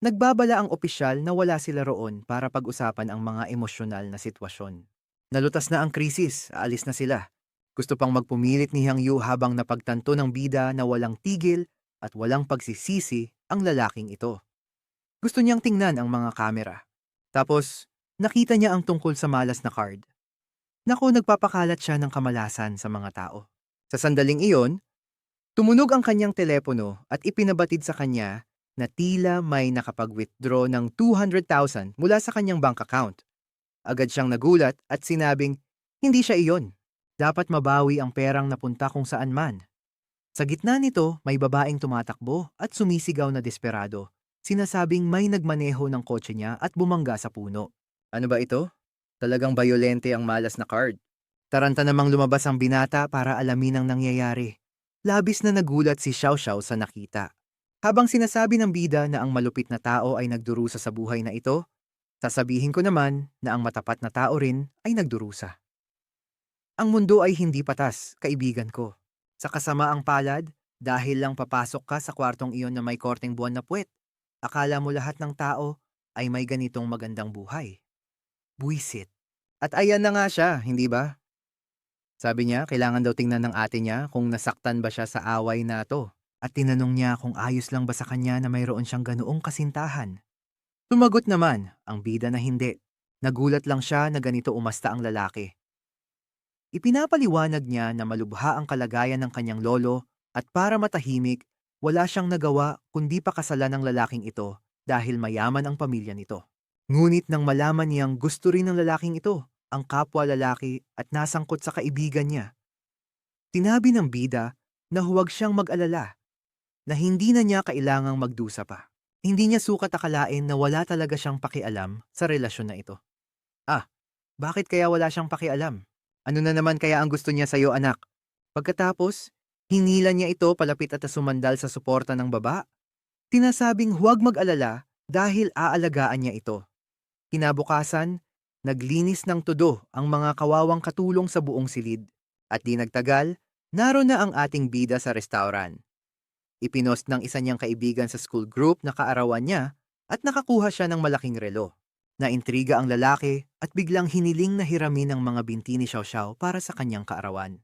nagbabala ang opisyal na wala sila roon para pag-usapan ang mga emosyonal na sitwasyon. Nalutas na ang krisis, aalis na sila. Gusto pang magpumilit ni Jiang Yu habang napagtanto ng bida na walang tigil at walang pagsisisi ang lalaking ito. Gusto niyang tingnan ang mga kamera. Tapos, nakita niya ang tungkol sa malas na card. Naku, nagpapakalat siya ng kamalasan sa mga tao. Sa sandaling iyon, tumunog ang kanyang telepono at ipinabatid sa kanya na tila may nakapag-withdraw ng 200,000 mula sa kanyang bank account. Agad siyang nagulat at sinabing, hindi siya iyon. Dapat mabawi ang perang napunta kung saan man. Sa gitna nito, may babaeng tumatakbo at sumisigaw na desperado. Sinasabing may nagmaneho ng kotse niya at bumangga sa puno. Ano ba ito? Talagang bayolente ang malas na card. Taranta namang lumabas ang binata para alamin ang nangyayari. Labis na nagulat si Xiao Xiao sa nakita. Habang sinasabi ng bida na ang malupit na tao ay nagdurusa sa buhay na ito, sasabihin ko naman na ang matapat na tao rin ay nagdurusa. Ang mundo ay hindi patas, kaibigan ko. Sa kasamaang palad, dahil lang papasok ka sa kwartong iyon na may korteng buwan na puwet, akala mo lahat ng tao ay may ganitong magandang buhay. Buwisit. At ayan na nga siya, hindi ba? Sabi niya, kailangan daw tingnan ng ate niya kung nasaktan ba siya sa away na to. At tinanong niya kung ayos lang ba sa kanya na mayroon siyang ganoong kasintahan. Sumagot naman, ang bida na hindi. Nagulat lang siya na ganito umasta ang lalaki. Ipinapaliwanag niya na malubha ang kalagayan ng kanyang lolo at para matahimik, wala siyang nagawa kundi pakasalan ng lalaking ito dahil mayaman ang pamilya nito. Ngunit nang malaman niyang gusto rin ng lalaking ito, ang kapwa lalaki at nasangkot sa kaibigan niya, sinabi ng bida na huwag siyang mag-alala, na hindi na niya kailangang magdusa pa. Hindi niya sukat akalain na wala talaga siyang pakialam sa relasyon na ito. Bakit kaya wala siyang pakialam? Ano na naman kaya ang gusto niya sa'yo, anak? Pagkatapos, hinila niya ito palapit at sumandal sa suporta ng baba. Tinasabing huwag mag-alala dahil aalagaan niya ito. Kinabukasan, naglinis ng tudo ang mga kawawang katulong sa buong silid. At di nagtagal, naroon na ang ating bida sa restaurant. Ipinost ng isa niyang kaibigan sa school group na kaarawan niya at nakakuha siya ng malaking relo. Naintriga ang lalaki at biglang hiniling na hiramin ang mga binti ni Xiao Xiao para sa kanyang kaarawan.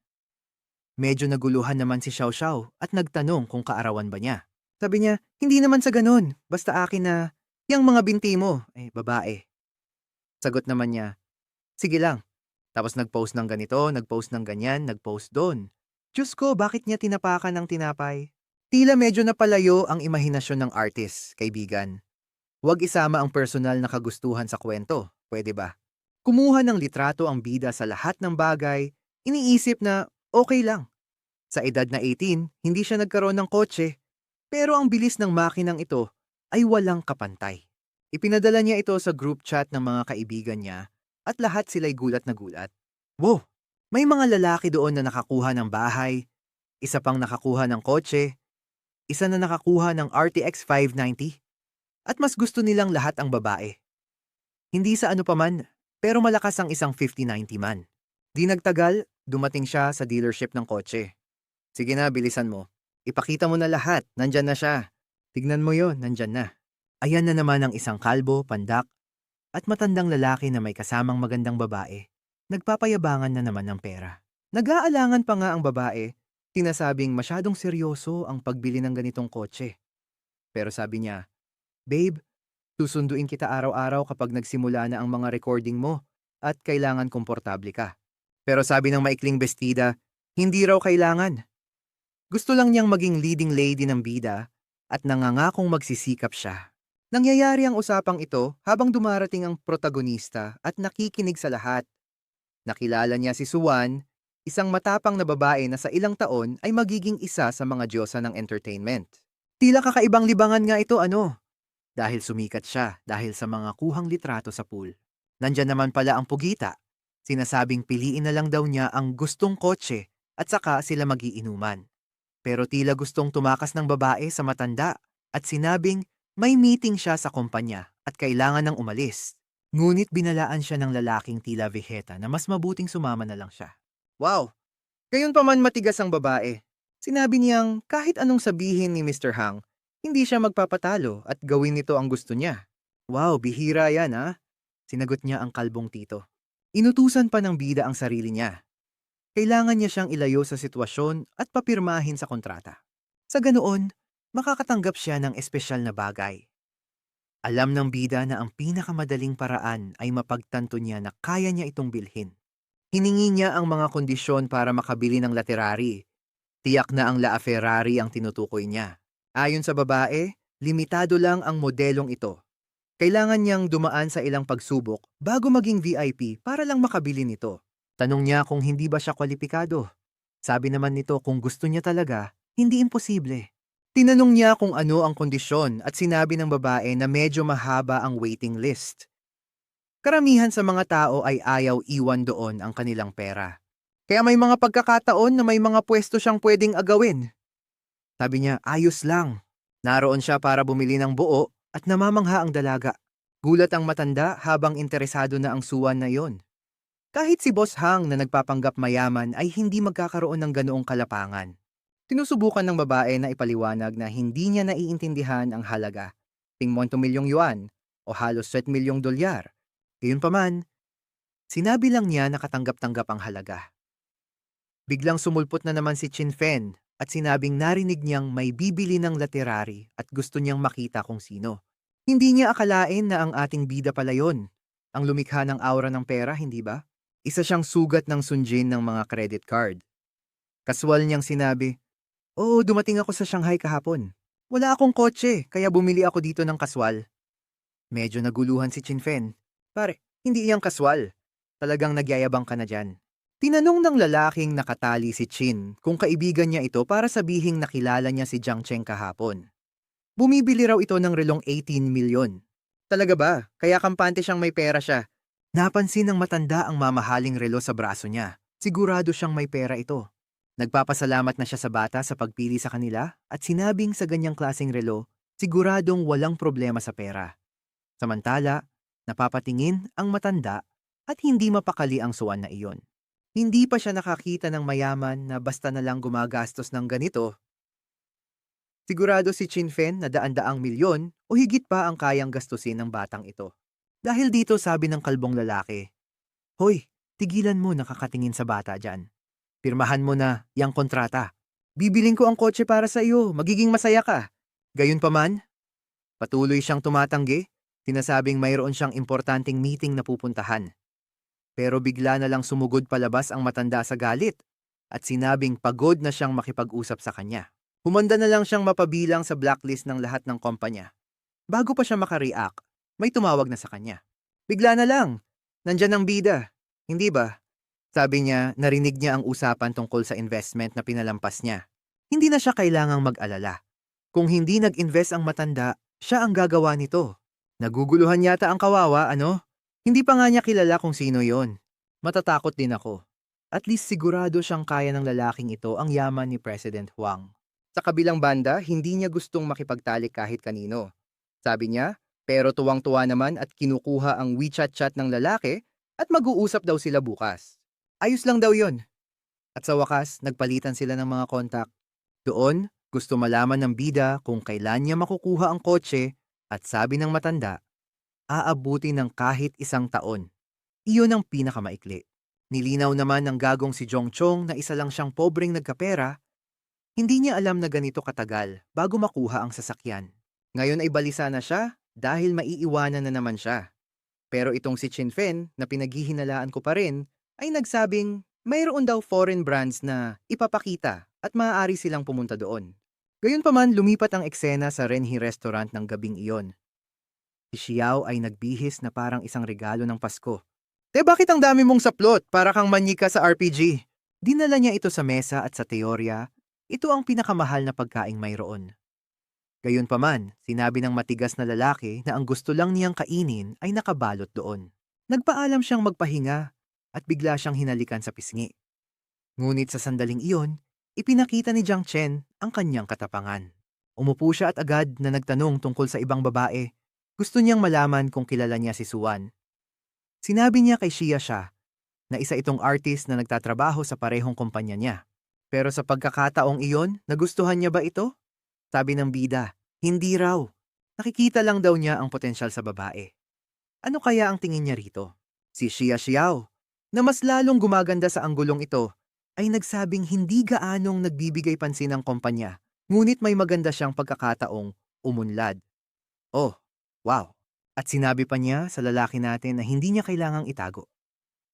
Medyo naguluhan naman si Xiao Xiao at nagtanong kung kaarawan ba niya. Sabi niya, hindi naman sa ganun, basta akin na, yang mga binti mo, babae. Sagot naman niya, sige lang. Tapos nagpost ng ganito, nagpost ng ganyan, nagpost doon. Diyos ko, bakit niya tinapakan ng tinapay? Tila medyo napalayo ang imahinasyon ng artist, kaibigan. Huwag isama ang personal na kagustuhan sa kwento, pwede ba? Kumuha ng litrato ang bida sa lahat ng bagay, iniisip na okay lang. Sa edad na 18, hindi siya nagkaroon ng kotse, pero ang bilis ng makinang ito ay walang kapantay. Ipinadala niya ito sa group chat ng mga kaibigan niya at lahat sila'y gulat na gulat. Wow! May mga lalaki doon na nakakuha ng bahay, isa pang nakakuha ng kotse, isa na nakakuha ng RTX 590. At mas gusto nilang lahat ang babae. Hindi sa ano paman, pero malakas ang isang 5090 man. Di nagtagal, dumating siya sa dealership ng kotse. Sige na, bilisan mo. Ipakita mo na lahat, nandyan na siya. Tignan mo yon, nandyan na. Ayan na naman ang isang kalbo, pandak, at matandang lalaki na may kasamang magandang babae. Nagpapayabangan na naman ng pera. Nag-aalangan pa nga ang babae, sinasabing masyadong seryoso ang pagbili ng ganitong kotse. Pero sabi niya, "Babe, susunduin kita araw-araw kapag nagsimula na ang mga recording mo at kailangan komportable ka." Pero sabi ng maikling bestida, hindi raw kailangan. Gusto lang niyang maging leading lady ng bida at nangangakong magsisikap siya. Nangyayari ang usapang ito habang dumarating ang protagonista at nakikinig sa lahat. Nakilala niya si Suwan, isang matapang na babae na sa ilang taon ay magiging isa sa mga diyosa ng entertainment. Tila kakaibang libangan nga ito dahil sumikat siya dahil sa mga kuhang litrato sa pool. Nandyan naman pala ang pugita. Sinasabing piliin na lang daw niya ang gustong kotse at saka sila magiinuman. Pero tila gustong tumakas ng babae sa matanda at sinabing may meeting siya sa kumpanya at kailangan ng umalis. Ngunit binalaan siya ng lalaking tila veheta na mas mabuting sumama na lang siya. Wow! Gayon pa man matigas ang babae. Sinabi niyang kahit anong sabihin ni Mr. Hang, hindi siya magpapatalo at gawin nito ang gusto niya. Wow, bihira yan Sinagot niya ang kalbong tito. Inutusan pa ng bida ang sarili niya. Kailangan niya siyang ilayo sa sitwasyon at papirmahin sa kontrata. Sa ganoon, makakatanggap siya ng espesyal na bagay. Alam ng bida na ang pinakamadaling paraan ay mapagtanto niya na kaya niya itong bilhin. Hiningi niya ang mga kondisyon para makabili ng laterary. Tiyak na ang La Ferrari ang tinutukoy niya. Ayon sa babae, limitado lang ang modelong ito. Kailangan niyang dumaan sa ilang pagsubok bago maging VIP para lang makabili nito. Tanong niya kung hindi ba siya kwalipikado. Sabi naman nito kung gusto niya talaga, hindi imposible. Tinanong niya kung ano ang kondisyon at sinabi ng babae na medyo mahaba ang waiting list. Karamihan sa mga tao ay ayaw iwan doon ang kanilang pera. Kaya may mga pagkakataon na may mga pwesto siyang pwedeng agawin. Sabi niya, ayos lang. Naroon siya para bumili ng buo at namamangha ang dalaga. Gulat ang matanda habang interesado na ang suwan na yon. Kahit si Boss Hang na nagpapanggap mayaman ay hindi magkakaroon ng ganoong kalapangan. Tinusubukan ng babae na ipaliwanag na hindi niya naiintindihan ang halaga. 50 milyong yuan o halos 7 milyong dolyar. Gayunpaman, sinabi lang niya na katanggap-tanggap ang halaga. Biglang sumulpot na naman si Chin Fen at sinabing narinig niyang may bibili ng laterary at gusto niyang makita kung sino. Hindi niya akalain na ang ating bida pala yon. Ang lumikha ng aura ng pera, hindi ba? Isa siyang sugat ng sunjin ng mga credit card. Kaswal niyang sinabi, "Oo, dumating ako sa Shanghai kahapon. Wala akong kotse, kaya bumili ako dito ng kaswal." Medyo naguluhan si Chin Fen. "Pare, hindi iyang kaswal. Talagang nagyayabang ka na dyan." Tinanong ng lalaking nakatali si Chin kung kaibigan niya ito para sabihing nakilala niya si Jiang Cheng kahapon. Bumibili raw ito ng relong 18 milyon. Talaga ba? Kaya kampante siyang may pera siya. Napansin ng matanda ang mamahaling relo sa braso niya. Sigurado siyang may pera ito. Nagpapasalamat na siya sa bata sa pagpili sa kanila at sinabing sa ganyang klaseng relo, siguradong walang problema sa pera. Samantala, napapatingin ang matanda at hindi mapakali ang suwan na iyon. Hindi pa siya nakakita ng mayaman na basta na lang gumagastos ng ganito. Sigurado si Chin Fen na daan-daang milyon o higit pa ang kayang gastusin ng batang ito. Dahil dito sabi ng kalbong lalaki, "Hoy, tigilan mo nakakatingin sa bata dyan. Pirmahan mo na yang kontrata. Bibiling ko ang kotse para sa iyo, magiging masaya ka." Gayunpaman, patuloy siyang tumatanggi, sinasabing mayroon siyang importanteng meeting na pupuntahan. Pero bigla na lang sumugod palabas ang matanda sa galit at sinabing pagod na siyang makipag-usap sa kanya. Humanda na lang siyang mapabilang sa blacklist ng lahat ng kumpanya. Bago pa siya makareact, may tumawag na sa kanya. Bigla na lang, nandyan ang bida, hindi ba? Sabi niya, narinig niya ang usapan tungkol sa investment na pinalampas niya. Hindi na siya kailangang mag-alala. Kung hindi nag-invest ang matanda, siya ang gagawa nito. Naguguluhan yata ang kawawa, ano? Hindi pa nga niya kilala kung sino yon. Matatakot din ako. At least sigurado siyang kaya ng lalaking ito ang yaman ni President Huang. Sa kabilang banda, hindi niya gustong makipagtalik kahit kanino. Sabi niya, pero tuwang-tuwa naman at kinukuha ang WeChat chat ng lalaki at mag-uusap daw sila bukas. Ayos lang daw yon. At sa wakas, nagpalitan sila ng mga kontak. Doon, Gusto malaman ng bida kung kailan niya makukuha ang kotse at sabi ng matanda, aabuti ng kahit 1 taon. Iyon ang pinakamaikli. Nilinaw naman ng gagong si Jong Chong na isa lang siyang pobreng nagkapera, hindi niya alam na ganito katagal bago makuha ang sasakyan. Ngayon ay balisa na siya dahil maiiwanan na naman siya. Pero itong si Chin Fen na pinaghihinalaan ko pa rin ay nagsabing mayroon daw foreign brands na ipapakita at maaari silang pumunta doon. Gayunpaman lumipat ang eksena sa Renhi Restaurant ng gabing iyon. Si Xiao ay nagbihis na parang isang regalo ng Pasko. Bakit ang dami mong saplot para kang manyika sa RPG? Dinala niya ito sa mesa at sa teorya, ito ang pinakamahal na pagkaing mayroon. Gayunpaman, sinabi ng matigas na lalaki na ang gusto lang niyang kainin ay nakabalot doon. Nagpaalam siyang magpahinga at bigla siyang hinalikan sa pisngi. Ngunit sa sandaling iyon, ipinakita ni Jiang Chen ang kanyang katapangan. Umupo siya at agad na nagtanong tungkol sa ibang babae. Gusto niyang malaman kung kilala niya si Suan. Sinabi niya kay Xia siya na isa itong artist na nagtatrabaho sa parehong kumpanya niya. Pero sa pagkakataong iyon, nagustuhan niya ba ito? Sabi ng bida, hindi raw. Nakikita lang daw niya ang potensyal sa babae. Ano kaya ang tingin niya rito? Si Xia Xiao, na mas lalong gumaganda sa anggulong ito, ay nagsabing hindi gaanong nagbibigay pansin ang kumpanya, ngunit may maganda siyang pagkakataong umunlad. Oh, wow! At sinabi pa niya sa lalaki natin na hindi niya kailangang itago.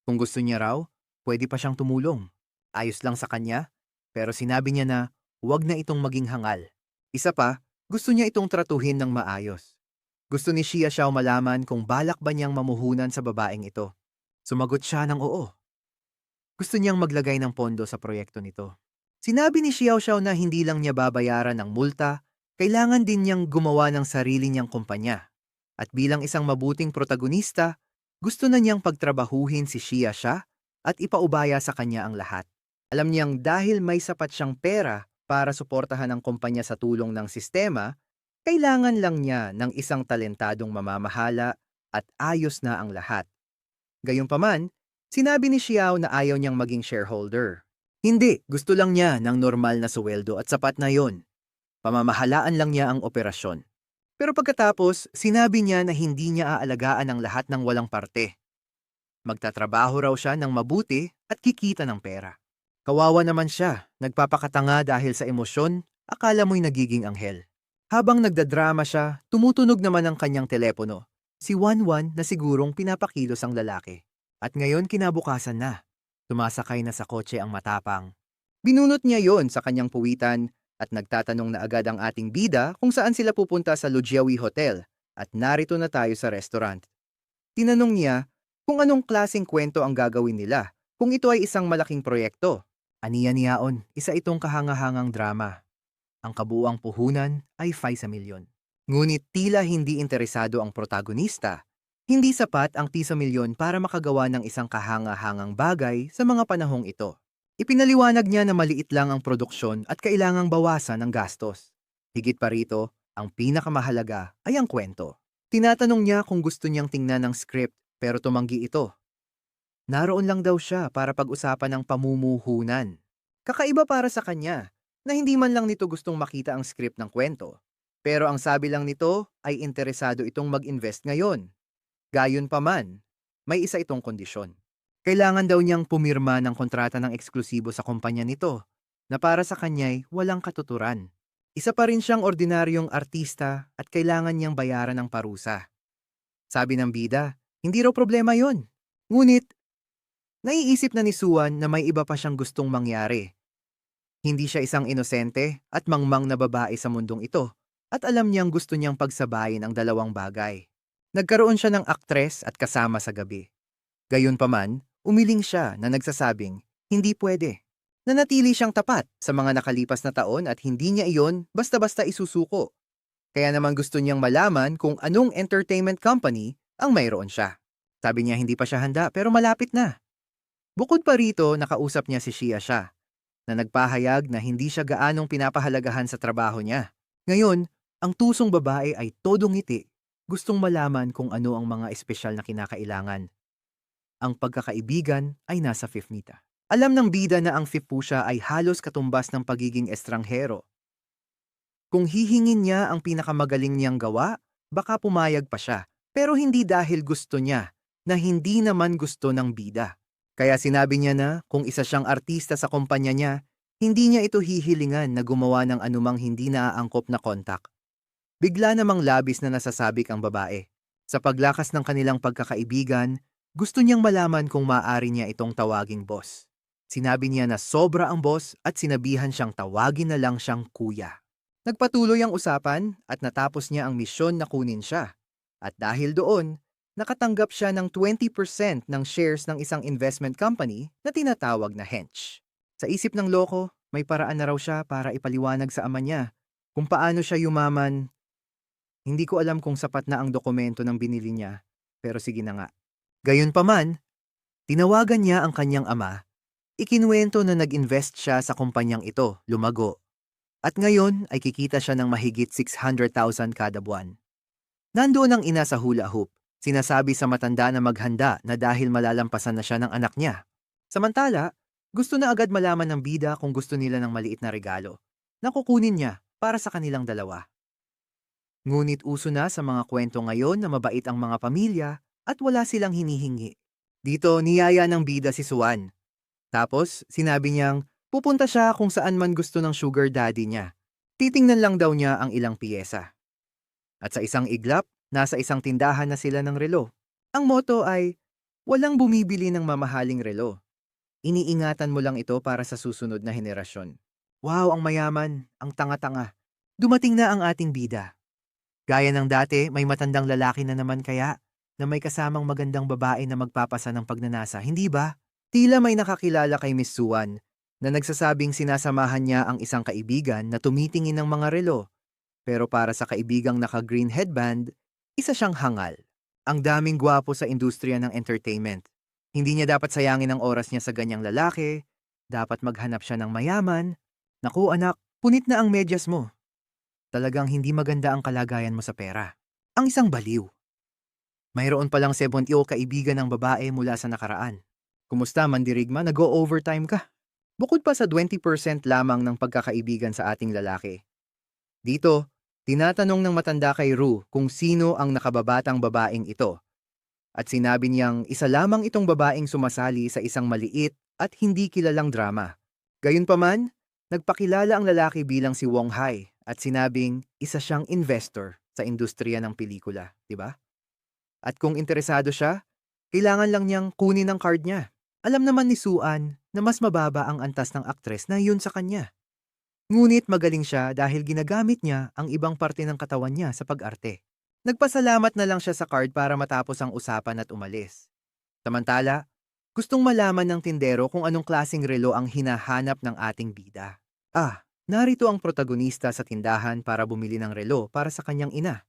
Kung gusto niya raw, pwede pa siyang tumulong. Ayos lang sa kanya, pero sinabi niya na huwag na itong maging hangal. Isa pa, gusto niya itong tratuhin ng maayos. Gusto ni Xia Xiao malaman kung balak ba niyang mamuhunan sa babaeng ito. Sumagot siya ng oo. Gusto niyang maglagay ng pondo sa proyekto nito. Sinabi ni Xiao Xiao na hindi lang niya babayaran ng multa, kailangan din niyang gumawa ng sarili niyang kumpanya. At bilang isang mabuting protagonista, gusto na niyang pagtrabahuhin si Xia Xia at ipaubaya sa kanya ang lahat. Alam niyang dahil may sapat siyang pera para suportahan ang kumpanya sa tulong ng sistema, kailangan lang niya ng isang talentadong mamamahala at ayos na ang lahat. Gayunpaman, sinabi ni Xiao na ayaw niyang maging shareholder. Hindi, gusto lang niya ng normal na suweldo at sapat na yon. Pamamahalaan lang niya ang operasyon. Pero pagkatapos, sinabi niya na hindi niya aalagaan ang lahat ng walang parte. Magtatrabaho raw siya ng mabuti at kikita ng pera. Kawawa naman siya, nagpapakatanga dahil sa emosyon, akala mo'y nagiging anghel. Habang nagdadrama siya, tumutunog naman ang kanyang telepono. Si Wanwan na sigurong pinapakilos ang lalaki. At ngayon kinabukasan na. Tumasakay na sa kotse ang matapang. Binunot niya yon sa kanyang puwitan at nagtatanong na agad ang ating bida kung saan sila pupunta sa Lujiawi Hotel at narito na tayo sa restaurant. Tinanong niya kung anong klaseng kwento ang gagawin nila kung ito ay isang malaking proyekto. Aniya-niyaon, isa itong kahangahangang drama. Ang kabuuang puhunan ay 5 milyon. Ngunit tila hindi interesado ang protagonista. Hindi sapat ang 10 milyon para makagawa ng isang kahangahangang bagay sa mga panahong ito. Ipinaliwanag niya na maliit lang ang produksyon at kailangang bawasan ang gastos. Higit pa rito, ang pinakamahalaga ay ang kwento. Tinatanong niya kung gusto niyang tingnan ng script pero tumanggi ito. Naroon lang daw siya para pag-usapan ng pamumuhunan. Kakaiba para sa kanya na hindi man lang nito gustong makita ang script ng kwento. Pero ang sabi lang nito ay interesado itong mag-invest ngayon. Gayunpaman, may isa itong kondisyon. Kailangan daw niyang pumirma ng kontrata ng eksklusibo sa kumpanya nito na para sa kanya'y walang katuturan. Isa pa rin siyang ordinaryong artista at kailangan niyang bayaran ng parusa. Sabi ng bida, hindi raw problema yon. Ngunit, naiisip na ni Suan na may iba pa siyang gustong mangyari. Hindi siya isang inosente at mangmang na babae sa mundong ito at alam niyang gusto niyang pagsabayin ang dalawang bagay. Nagkaroon siya ng aktres at kasama sa gabi. Gayunpaman, umiling siya na nagsasabing, hindi pwede. Nanatili siyang tapat sa mga nakalipas na taon at hindi niya iyon basta-basta isusuko. Kaya naman gusto niyang malaman kung anong entertainment company ang mayroon siya. Sabi niya hindi pa siya handa pero malapit na. Bukod pa rito, nakausap niya si Xia Xia, na nagpahayag na hindi siya gaanong pinapahalagahan sa trabaho niya. Ngayon, ang tusong babae ay todong ngiti, gustong malaman kung ano ang mga espesyal na kinakailangan. Ang pagkakaibigan ay nasa fifth nita. Alam ng bida na ang fifth po siya ay halos katumbas ng pagiging estranghero. Kung hihingin niya ang pinakamagaling niyang gawa, baka pumayag pa siya. Pero hindi dahil gusto niya, na hindi naman gusto ng bida. Kaya sinabi niya na kung isa siyang artista sa kumpanya niya, hindi niya ito hihilingan na gumawa ng anumang hindi naaangkop na kontak. Bigla namang labis na nasasabik ang babae. Sa paglakas ng kanilang pagkakaibigan, gusto niyang malaman kung maaari niya itong tawaging boss. Sinabi niya na sobra ang boss at sinabihan siyang tawagin na lang siyang kuya. Nagpatuloy ang usapan at natapos niya ang misyon na kunin siya. At dahil doon, nakatanggap siya ng 20% ng shares ng isang investment company na tinatawag na Hench. Sa isip ng loko, may paraan na raw siya para ipaliwanag sa ama niya kung paano siya yumaman. Hindi ko alam kung sapat na ang dokumento ng binili niya, pero sige na nga. Gayunpaman, tinawagan niya ang kanyang ama, ikinuwento na nag-invest siya sa kumpanyang ito, lumago. At ngayon ay kikita siya ng mahigit 600,000 kada buwan. Nandoon ang ina sa hula hoop, sinasabi sa matanda na maghanda na dahil malalampasan na siya ng anak niya. Samantala, gusto na agad malaman ng bida kung gusto nila ng maliit na regalo na kukunin niya para sa kanilang dalawa. Ngunit uso na sa mga kwento ngayon na mabait ang mga pamilya at wala silang hinihingi. Dito niyaya ng bida si Suan. Tapos sinabi niyang pupunta siya kung saan man gusto ng sugar daddy niya. Titingnan lang daw niya ang ilang piyesa. At sa isang iglap, nasa isang tindahan na sila ng relo. Ang motto ay, walang bumibili ng mamahaling relo. Iniingatan mo lang ito para sa susunod na henerasyon. Wow, ang mayaman, ang tanga-tanga. Dumating na ang ating bida. Gaya ng dati, may matandang lalaki na naman kaya na may kasamang magandang babae na magpapasa ng pagnanasa, hindi ba? Tila may nakakilala kay Miss Suan na nagsasabing sinasamahan niya ang isang kaibigan na tumitingin ng mga relo. Pero para sa kaibigang naka-green headband, isa siyang hangal. Ang daming gwapo sa industriya ng entertainment. Hindi niya dapat sayangin ang oras niya sa ganyang lalaki, dapat maghanap siya ng mayaman. Naku anak, punit na ang medyas mo. Talagang hindi maganda ang kalagayan mo sa pera. Ang isang baliw. Mayroon palang 70 kaibigan ng babae mula sa nakaraan. Kumusta mandirigma, nag-o-overtime ka? Bukod pa sa 20% lamang ng pagkakaibigan sa ating lalaki. Dito, tinatanong ng matanda kay Ru kung sino ang nakababatang babaeng ito. At sinabi niyang isa lamang itong babaeng sumasali sa isang maliit at hindi kilalang drama. Gayunpaman, nagpakilala ang lalaki bilang si Wong Hai at sinabing isa siyang investor sa industriya ng pelikula, di ba? At kung interesado siya, kailangan lang niyang kunin ang card niya. Alam naman ni Suan na mas mababa ang antas ng aktres na yun sa kanya. Ngunit magaling siya dahil ginagamit niya ang ibang parte ng katawan niya sa pag-arte. Nagpasalamat na lang siya sa card para matapos ang usapan at umalis. Samantala, gustong malaman ng tindero kung anong klaseng relo ang hinahanap ng ating bida. Narito ang protagonista sa tindahan para bumili ng relo para sa kanyang ina.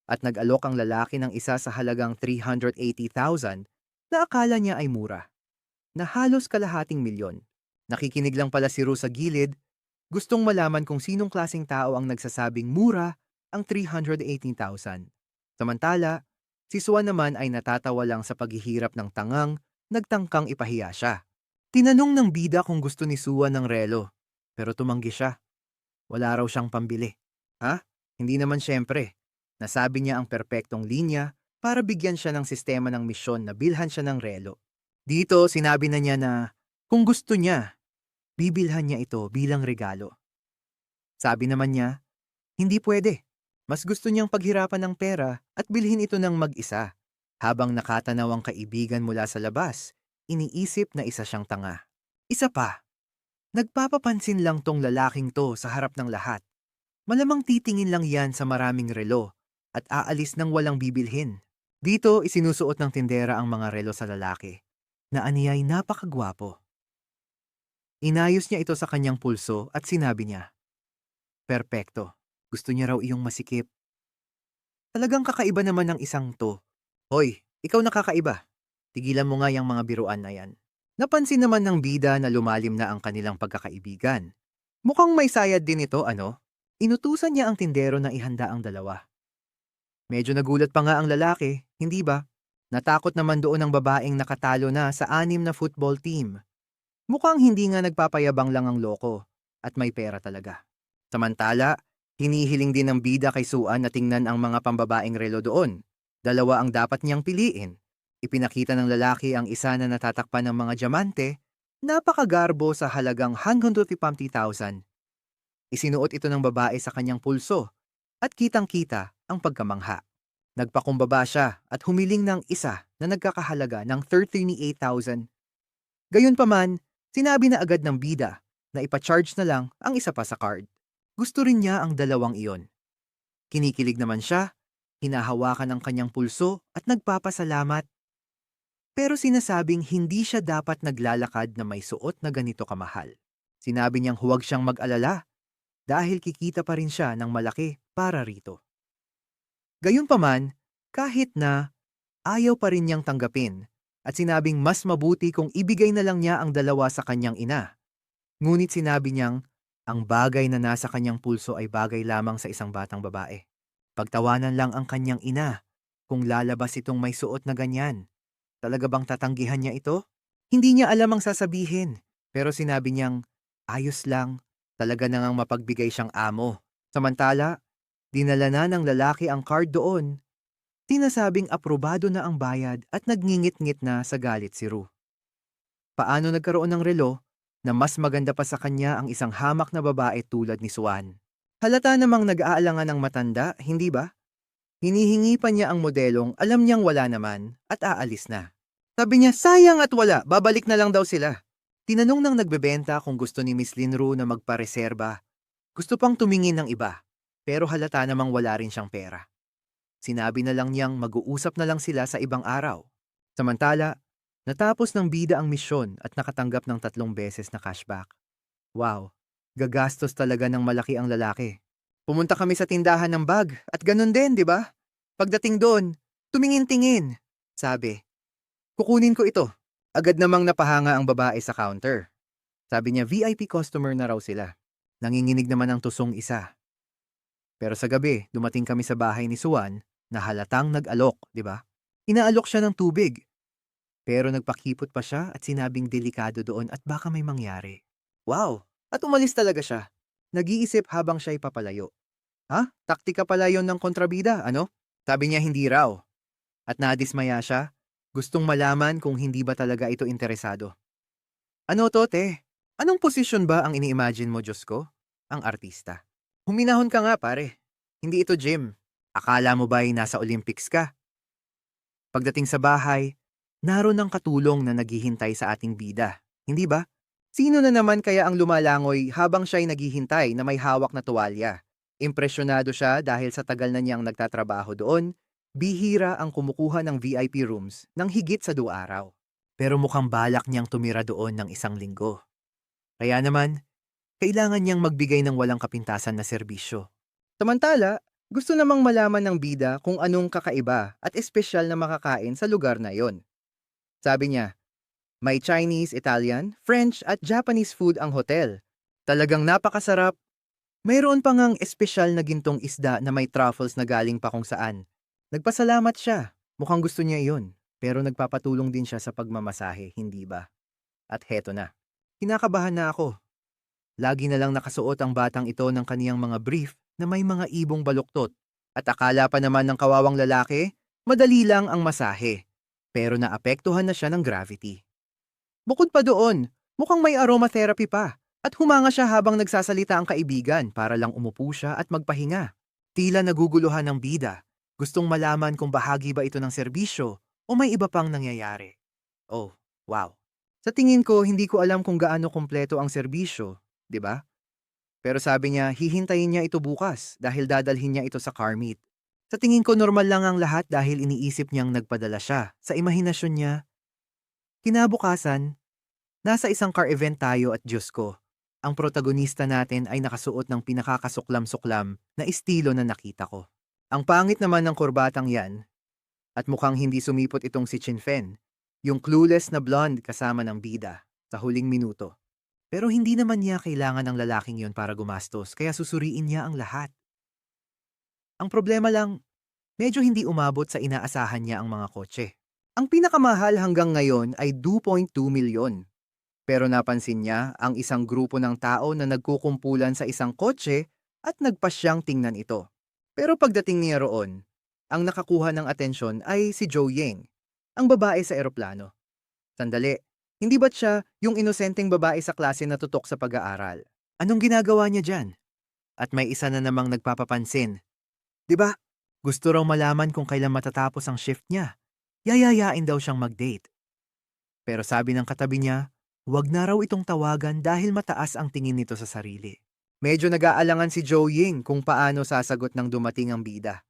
At nag-alok ang lalaki ng isa sa halagang 380,000 na akala niya ay mura. Na halos kalahating milyon. Nakikinig lang pala si Ru sa gilid. Gustong malaman kung sinong klaseng tao ang nagsasabing mura ang 318,000. Samantala, si Swan naman ay natatawa lang sa paghihirap ng tangang nagtangkang ipahiya siya. Tinanong ng bida kung gusto ni Swan ng relo, pero tumanggi siya. Wala raw siyang pambili. Hindi naman syempre. Nasabi niya ang perpektong linya para bigyan siya ng sistema ng misyon na bilhan siya ng relo. Dito sinabi na niya na kung gusto niya, bibilhan niya ito bilang regalo. Sabi naman niya, hindi pwede. Mas gusto niyang paghirapan ng pera at bilhin ito ng mag-isa. Habang nakatanaw ang kaibigan mula sa labas, iniisip na isa siyang tanga. Isa pa, nagpapapansin lang tong lalaking to sa harap ng lahat. Malamang titingin lang yan sa maraming relo at aalis nang walang bibilhin. Dito isinusuot ng tindera ang mga relo sa lalaki, na aniyay napakagwapo. Inayos niya ito sa kanyang pulso at sinabi niya, perpekto. Gusto niya raw iyong masikip. Talagang kakaiba naman ng isang to. Hoy, ikaw nakakaiba. Tigilan mo nga yung mga biruan na yan. Napansin naman ng bida na lumalim na ang kanilang pagkakaibigan. Mukhang may sayad din ito, ano? Inutusan niya ang tindero na ihanda ang dalawa. Medyo nagulat pa nga ang lalaki, hindi ba? Natakot naman doon ang babaeng nakatalo na sa 6 na football team. Mukhang hindi nga nagpapayabang lang ang loko at may pera talaga. Samantala, Hinihiling din ng bida kay Suan na tingnan ang mga pambabaeng relo doon. Dalawa ang dapat niyang piliin. Ipinakita ng lalaki ang isa na natatakpan ng mga diamante, napakagarbo sa halagang 150,000. Isinuot ito ng babae sa kanyang pulso at kitang-kita ang pagkamangha. Nagpakumbaba siya at humiling ng isa na nagkakahalaga ng 38,000. Gayunpaman, sinabi na agad ng bida na ipa-charge na lang ang isa pa sa card. Gusto rin niya ang dalawang iyon. Kinikilig naman siya, hinahawakan ang kanyang pulso at nagpapasalamat. Pero sinasabing hindi siya dapat naglalakad na may suot na ganito kamahal. Sinabi niyang huwag siyang mag-alala dahil kikita pa rin siya ng malaki para rito. Gayunpaman, kahit na ayaw pa rin niyang tanggapin at sinabing mas mabuti kung ibigay na lang niya ang dalawa sa kanyang ina. Ngunit sinabi niyang ang bagay na nasa kanyang pulso ay bagay lamang sa isang batang babae. Pagtawanan lang ang kanyang ina kung lalabas itong may suot na ganyan. Talaga bang tatanggihan niya ito? Hindi niya alam ang sasabihin, pero sinabi niyang ayos lang, talaga na ngang mapagbigay siyang amo. Samantala, dinala na ng lalaki ang card doon. Sinasabing aprobado na ang bayad at nagngingit-ngit na sa galit si Ru. Paano nagkaroon ng relo na mas maganda pa sa kanya ang isang hamak na babae tulad ni Swan? Halata namang nag-aalangan ng matanda, hindi ba? Hinihingi pa niya ang modelong alam niyang wala naman at aalis na. Sabi niya, sayang at wala, babalik na lang daw sila. Tinanong ng nagbebenta kung gusto ni Miss Linru na magpareserba. Gusto pang tumingin ng iba, pero halata namang wala rin siyang pera. Sinabi na lang niyang mag-uusap na lang sila sa ibang araw. Samantala, natapos ng bida ang misyon at nakatanggap ng 3 beses na cashback. Wow, gagastos talaga ng malaki ang lalaki. Pumunta kami sa tindahan ng bag at ganun din, di ba? Pagdating doon, tumingin-tingin. Sabi, kukunin ko ito. Agad namang napahanga ang babae sa counter. Sabi niya VIP customer na raw sila. Nanginginig naman ang tusong isa. Pero sa gabi, dumating kami sa bahay ni Suan na halatang nag-alok, di ba? Inaalok siya ng tubig. Pero nagpakipot pa siya at sinabing delikado doon at baka may mangyari. Wow! At umalis talaga siya. Nag-iisip habang siya'y papalayo. Ha? Taktika pala yon ng kontrabida, ano? Sabi niya hindi raw. At nadismaya siya. Gustong malaman kung hindi ba talaga ito interesado. Ano to, te? Anong posisyon ba ang ini-imagine mo, Diyos ko? Ang artista. Huminahon ka nga, pare. Hindi ito gym. Akala mo ba'y nasa Olympics ka? Pagdating sa bahay, naroon ang katulong na naghihintay sa ating bida. Hindi ba? Sino na naman kaya ang lumalangoy habang siya'y naghihintay na may hawak na tuwalya? Impresyonado siya dahil sa tagal na niyang nagtatrabaho doon, bihira ang kumukuha ng VIP rooms ng higit sa 2 araw. Pero mukhang balak niyang tumira doon ng 1 linggo. Kaya naman, kailangan niyang magbigay ng walang kapintasan na serbisyo. Samantala, gusto namang malaman ng bida kung anong kakaiba at espesyal na makakain sa lugar na yon. Sabi niya, may Chinese, Italian, French at Japanese food ang hotel. Talagang napakasarap. Mayroon pa ngang espesyal na gintong isda na may truffles na galing pa kung saan. Nagpasalamat siya. Mukhang gusto niya iyon. Pero nagpapatulong din siya sa pagmamasahe, hindi ba? At heto na. Kinakabahan na ako. Lagi na lang nakasuot ang batang ito ng kaniyang mga brief na may mga ibong baluktot. At akala pa naman ng kawawang lalaki, madali lang ang masahe. Pero naapektuhan na siya ng gravity. Bukod pa doon, mukhang may aromatherapy pa. At humanga siya habang nagsasalita ang kaibigan para lang umupo siya at magpahinga. Tila naguguluhan ng bida. Gustong malaman kung bahagi ba ito ng serbisyo o may iba pang nangyayari. Oh, wow. Sa tingin ko, hindi ko alam kung gaano kumpleto ang serbisyo, di ba? Pero sabi niya, hihintayin niya ito bukas dahil dadalhin niya ito sa car meet. Sa tingin ko, normal lang ang lahat dahil iniisip niyang nagpadala siya. Sa imahinasyon niya, kinabukasan, nasa isang car event tayo at Diyos ko, ang protagonista natin ay nakasuot ng pinakakasuklam-suklam na estilo na nakita ko. Ang pangit naman ng kurbatang yan, at mukhang hindi sumipot itong si Chin Fen, yung clueless na blonde kasama ng bida, sa huling minuto. Pero hindi naman niya kailangan ng lalaking yon para gumastos, kaya susuriin niya ang lahat. Ang problema lang, medyo hindi umabot sa inaasahan niya ang mga kotse. Ang pinakamahal hanggang ngayon ay 2.2 milyon. Pero napansin niya ang isang grupo ng tao na nagkukumpulan sa isang kotse at nagpasyang tingnan ito. Pero pagdating niya roon, ang nakakuha ng atensyon ay si Joe Ying, ang babae sa eroplano. Sandali, hindi ba't siya yung inosenteng babae sa klase na tutok sa pag-aaral? Anong ginagawa niya dyan? At may isa na namang nagpapapansin. 'Di ba? Gusto raw malaman kung kailan matatapos ang shift niya. Yayayain daw siyang mag-date. Pero sabi ng katabi niya, huwag na raw itong tawagan dahil mataas ang tingin nito sa sarili. Medyo nag-aalangan si Joe Ying kung paano sasagot ng dumating ang bida.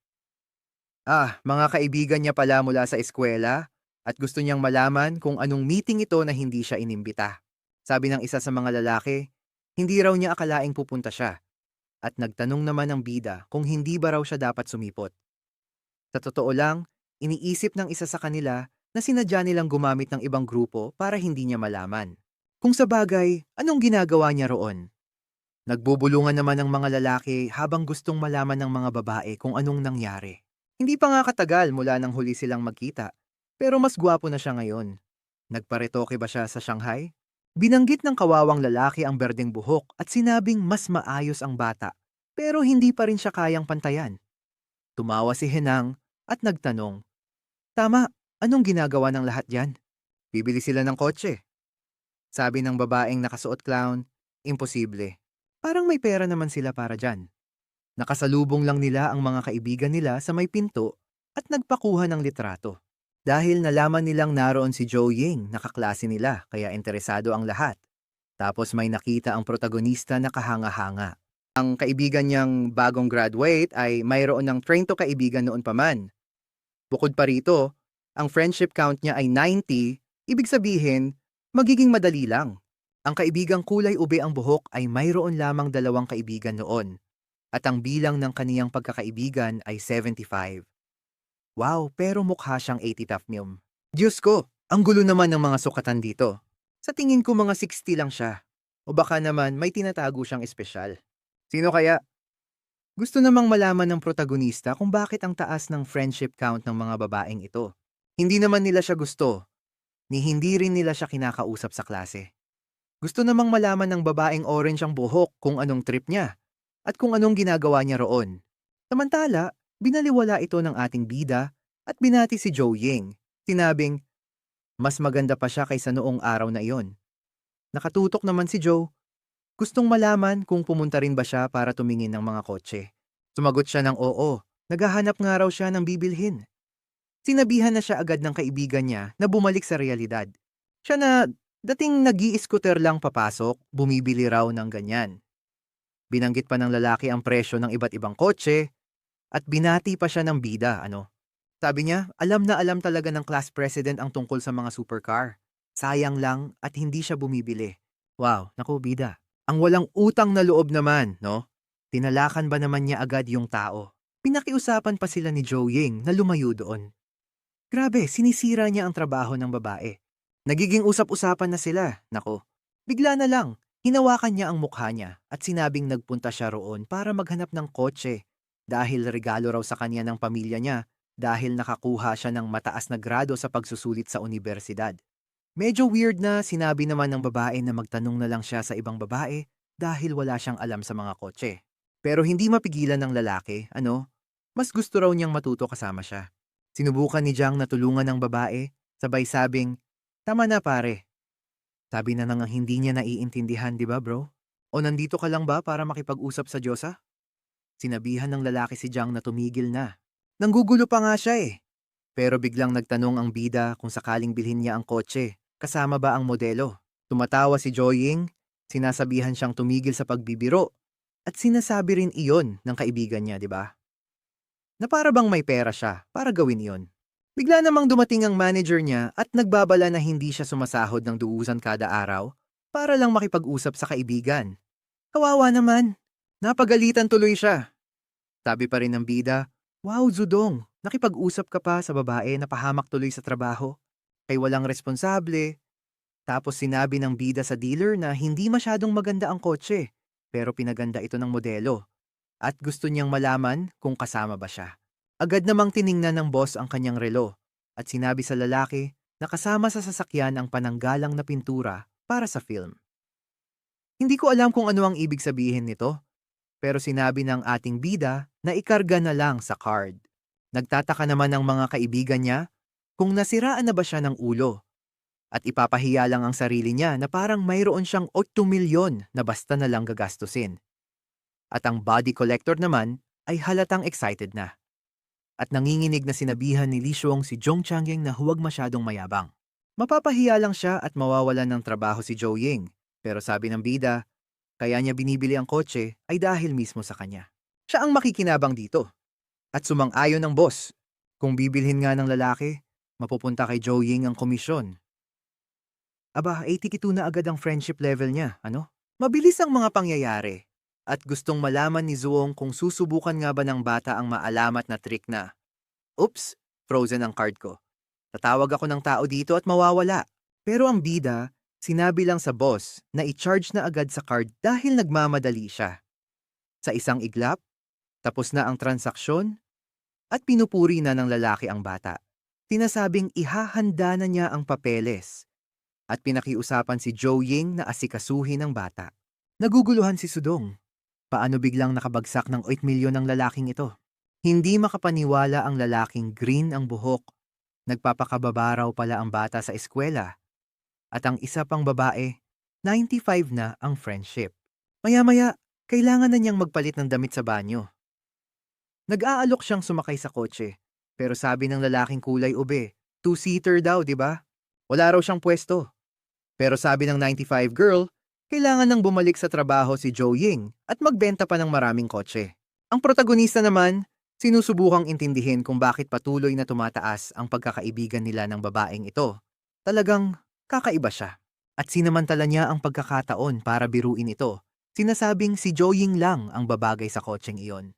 Mga kaibigan niya pala mula sa eskwela at gusto niyang malaman kung anong meeting ito na hindi siya inimbita. Sabi ng isa sa mga lalaki, hindi raw niya akalaing pupunta siya at nagtanong naman ng bida kung hindi ba raw siya dapat sumipot. Sa totoo lang, iniisip ng isa sa kanila na sinadya nilang gumamit ng ibang grupo para hindi niya malaman. Kung sa bagay, anong ginagawa niya roon? Nagbubulungan naman ng mga lalaki habang gustong malaman ng mga babae kung anong nangyari. Hindi pa nga katagal mula nang huli silang magkita, pero mas gwapo na siya ngayon. Nagparetoke ba siya sa Shanghai? Binanggit ng kawawang lalaki ang berdeng buhok at sinabing mas maayos ang bata, pero hindi pa rin siya kayang pantayan. Tumawa si Henang at nagtanong, "Tama, anong ginagawa ng lahat yan?" "Bibili sila ng kotse." Sabi ng babaeng nakasuot clown, "Imposible. Parang may pera naman sila para dyan." Nakasalubong lang nila ang mga kaibigan nila sa may pinto at nagpakuha ng litrato. Dahil nalaman nilang naroon si Joe Ying, nakaklase nila kaya interesado ang lahat. Tapos may nakita ang protagonista na kahanga-hanga. Ang kaibigan niyang bagong graduate ay mayroon ng 30 kaibigan noon pa man. Bukod pa rito, ang friendship count niya ay 90, ibig sabihin, magiging madali lang. Ang kaibigang kulay ube ang buhok ay mayroon lamang 2 kaibigan noon. At ang bilang ng kaniyang pagkakaibigan ay 75. Wow, pero mukha siyang 80 Tafnium. Diyos ko, ang gulo naman ng mga sukatan dito. Sa tingin ko mga 60 lang siya. O baka naman may tinatago siyang espesyal. Sino kaya? Gusto namang malaman ng protagonista kung bakit ang taas ng friendship count ng mga babaeng ito. Hindi naman nila siya gusto, ni hindi rin nila siya kinakausap sa klase. Gusto namang malaman ng babaeng orange ang buhok kung anong trip niya at kung anong ginagawa niya roon. Samantala, binaliwala ito ng ating bida at binati si Joe Ying. Sinabing, mas maganda pa siya kaysa noong araw na iyon. Nakatutok naman si Joe. Gustong malaman kung pumunta rin ba siya para tumingin ng mga kotse. Sumagot siya ng oo. Naghahanap nga raw siya ng bibilhin. Sinabihan na siya agad ng kaibigan niya na bumalik sa realidad. Siya na dating nag-i-scooter lang papasok, bumibili raw ng ganyan. Binanggit pa ng lalaki ang presyo ng iba't ibang kotse at binati pa siya ng bida, Sabi niya, alam na alam talaga ng class president ang tungkol sa mga supercar. Sayang lang at hindi siya bumibili. Wow, naku bida. Ang walang utang na loob naman, no? Tinalakan ba naman niya agad yung tao? Pinakiusapan pa sila ni Joe Ying na lumayo doon. Grabe, sinisira niya ang trabaho ng babae. Nagiging usap-usapan na sila, nako. Bigla na lang, hinawakan niya ang mukha niya at sinabing nagpunta siya roon para maghanap ng kotse dahil regalo raw sa kanya ng pamilya niya dahil nakakuha siya ng mataas na grado sa pagsusulit sa universidad. Medyo weird na sinabi naman ng babae na magtanong na lang siya sa ibang babae dahil wala siyang alam sa mga kotse. Pero hindi mapigilan ng lalaki, mas gusto raw niyang matuto kasama siya. Sinubukan ni Jiang na tulungan ng babae, sabay sabing, "Tama na pare." Sabi na nang hindi niya naiintindihan, di ba bro? O nandito ka lang ba para makipag-usap sa Diyosa? Sinabihan ng lalaki si Jiang na tumigil na. Nanggugulo pa nga siya eh. Pero biglang nagtanong ang bida kung sakaling bilhin niya ang kotse, kasama ba ang modelo? Tumatawa si Joying, sinasabihan siyang tumigil sa pagbibiro, at sinasabi rin iyon ng kaibigan niya, di ba? Na para bang may pera siya para gawin iyon. Bigla namang dumating ang manager niya at nagbabala na hindi siya sumasahod ng duusan kada araw para lang makipag-usap sa kaibigan. Kawawa naman. Napagalitan tuloy siya. Sabi pa rin ng bida, "Wow, Zudong, nakipag-usap ka pa sa babae na pahamak tuloy sa trabaho. Kay walang responsable." Tapos sinabi ng bida sa dealer na hindi masyadong maganda ang kotse, pero pinaganda ito ng modelo. At gusto niyang malaman kung kasama ba siya. Agad namang tiningnan ng boss ang kanyang relo at sinabi sa lalaki na kasama sa sasakyan ang pananggalang na pintura para sa film. Hindi ko alam kung ano ang ibig sabihin nito, pero sinabi ng ating bida na ikarga na lang sa card. Nagtataka naman ang mga kaibigan niya kung nasiraan na ba siya ng ulo at ipapahiya lang ang sarili niya na parang mayroon siyang 8 milyon na basta na lang gagastusin. At ang body collector naman ay halatang excited na. At nanginginig na sinabihan ni Li Shuong si Zhong Changying na huwag masyadong mayabang. Mapapahiya lang siya at mawawalan ng trabaho si Zhou Ying. Pero sabi ng bida, kaya niya binibili ang kotse ay dahil mismo sa kanya. Siya ang makikinabang dito. At sumang-ayon ng boss. Kung bibilhin nga ng lalaki, mapupunta kay Zhou Ying ang komisyon. Aba, 82 na agad ang friendship level niya, ano? Mabilis ang mga pangyayari. At gustong malaman ni Zuong kung susubukan nga ba ng bata ang maalamat na trick na, "Oops, frozen ang card ko. Tatawag ako ng tao dito at mawawala." Pero ang bida, sinabi lang sa boss na i-charge na agad sa card dahil nagmamadali siya. Sa isang iglap, tapos na ang transaksyon at pinupuri na ng lalaki ang bata. Sinasabing ihahanda na niya ang papeles at pinakiusapan si Zhou Ying na asikasuhin ang bata. Naguguluhan si Sudong. Paano biglang nakabagsak ng 8 milyon ang lalaking ito? Hindi makapaniwala ang lalaking green ang buhok. Nagpapakababa raw pala ang bata sa eskwela. At ang isa pang babae, 95 na ang friendship. Maya-maya, kailangan na niyang magpalit ng damit sa banyo. Nag-aalok siyang sumakay sa kotse. Pero sabi ng lalaking kulay ube, two-seater daw, di ba? Wala raw siyang pwesto. Pero sabi ng 95 girl, kailangan nang bumalik sa trabaho si Zhou Ying at magbenta pa ng maraming kotse. Ang protagonista naman, sinusubukang intindihin kung bakit patuloy na tumataas ang pagkakaibigan nila ng babaeng ito. Talagang kakaiba siya. At sinamantala niya ang pagkakataon para biruin ito. Sinasabing si Zhou Ying lang ang babagay sa kotseng iyon.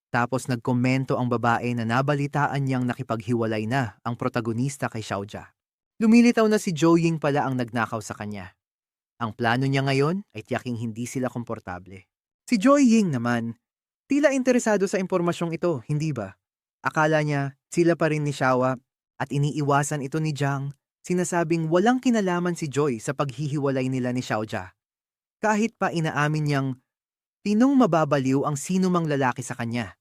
Tapos nagkomento ang babae na nabalitaan niyang nakipaghiwalay na ang protagonista kay Xiaojia. Lumilitaw na si Zhou Ying pala ang nagnakaw sa kanya. Ang plano niya ngayon ay tiyaking hindi sila komportable. Si Joy Ying naman, tila interesado sa impormasyong ito, hindi ba? Akala niya sila pa rin ni Xiaowa at iniiwasan ito ni Jiang, sinasabing walang kinalaman si Joy sa paghihiwalay nila ni Xiaojia. Kahit pa inaamin niyang tinong mababaliw ang sinumang lalaki sa kanya.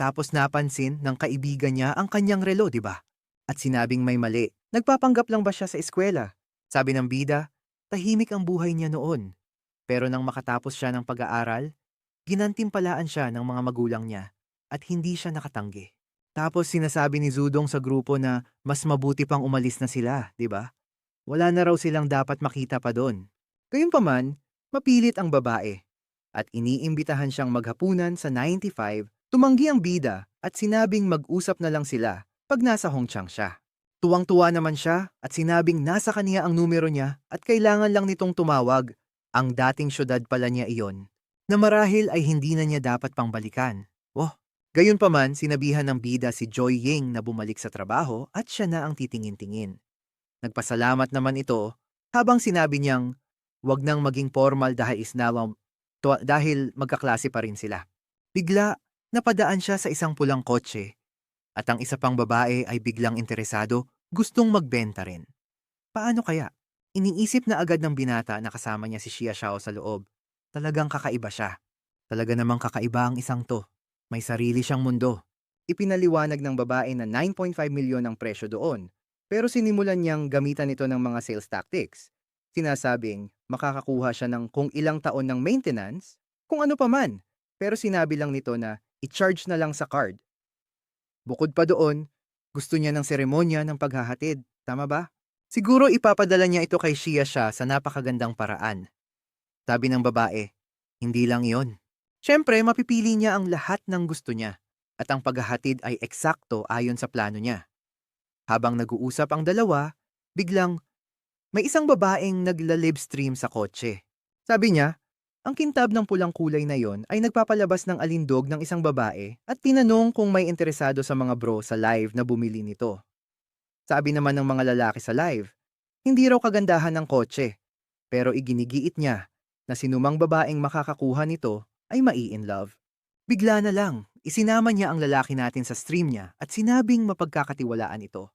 Tapos napansin ng kaibigan niya ang kanyang relo, di ba? At sinabing may mali. Nagpapanggap lang ba siya sa eskwela? Sabi ng bida, tahimik ang buhay niya noon. Pero nang makatapos siya ng pag-aaral, ginantimpalaan siya ng mga magulang niya at hindi siya nakatanggi. Tapos sinasabi ni Zudong sa grupo na mas mabuti pang umalis na sila, di ba? Wala na raw silang dapat makita pa doon. Gayunpaman, mapilit ang babae at iniimbitahan siyang maghapunan sa 95, tumanggi ang bida at sinabing mag-usap na lang sila pag nasa Hongqiang siya. Tuwang-tuwa naman siya at sinabing nasa kaniya ang numero niya at kailangan lang nitong tumawag. Ang dating syudad pala niya iyon, na marahil ay hindi na niya dapat pangbalikan. Oh, gayunpaman sinabihan ng bida si Joy Ying na bumalik sa trabaho at siya na ang titingin-tingin. Nagpasalamat naman ito habang sinabi niyang wag nang maging formal dahil magkaklase pa rin sila. Bigla, napadaan siya sa isang pulang kotse. At ang isa pang babae ay biglang interesado, gustong magbenta rin. Paano kaya? Iniisip na agad ng binata na kasama niya si Xia Xiao sa loob. Talagang kakaiba siya. Talaga namang kakaiba ang isang to. May sarili siyang mundo. Ipinaliwanag ng babae na 9.5 milyon ang presyo doon. Pero sinimulan niyang gamitan ito ng mga sales tactics. Sinasabing makakakuha siya ng kung ilang taon ng maintenance, kung ano pa man. Pero sinabi lang nito na i-charge na lang sa card. Bukod pa doon, gusto niya ng seremonya ng paghahatid, tama ba? Siguro ipapadala niya ito kay Xia siya sa napakagandang paraan. Sabi ng babae, hindi lang yon. Siyempre, mapipili niya ang lahat ng gusto niya at ang paghahatid ay eksakto ayon sa plano niya. Habang nag-uusap ang dalawa, biglang may isang babaeng nagla-livestream sa kotse. Sabi niya, ang kintab ng pulang kulay na yon ay nagpapalabas ng alindog ng isang babae at tinanong kung may interesado sa mga bro sa live na bumili nito. Sabi naman ng mga lalaki sa live, hindi raw kagandahan ng kotse, pero iginigiit niya na sinumang babaeng makakakuha nito ay mai-in love. Bigla na lang, isinama niya ang lalaki natin sa stream niya at sinabing mapagkakatiwalaan ito.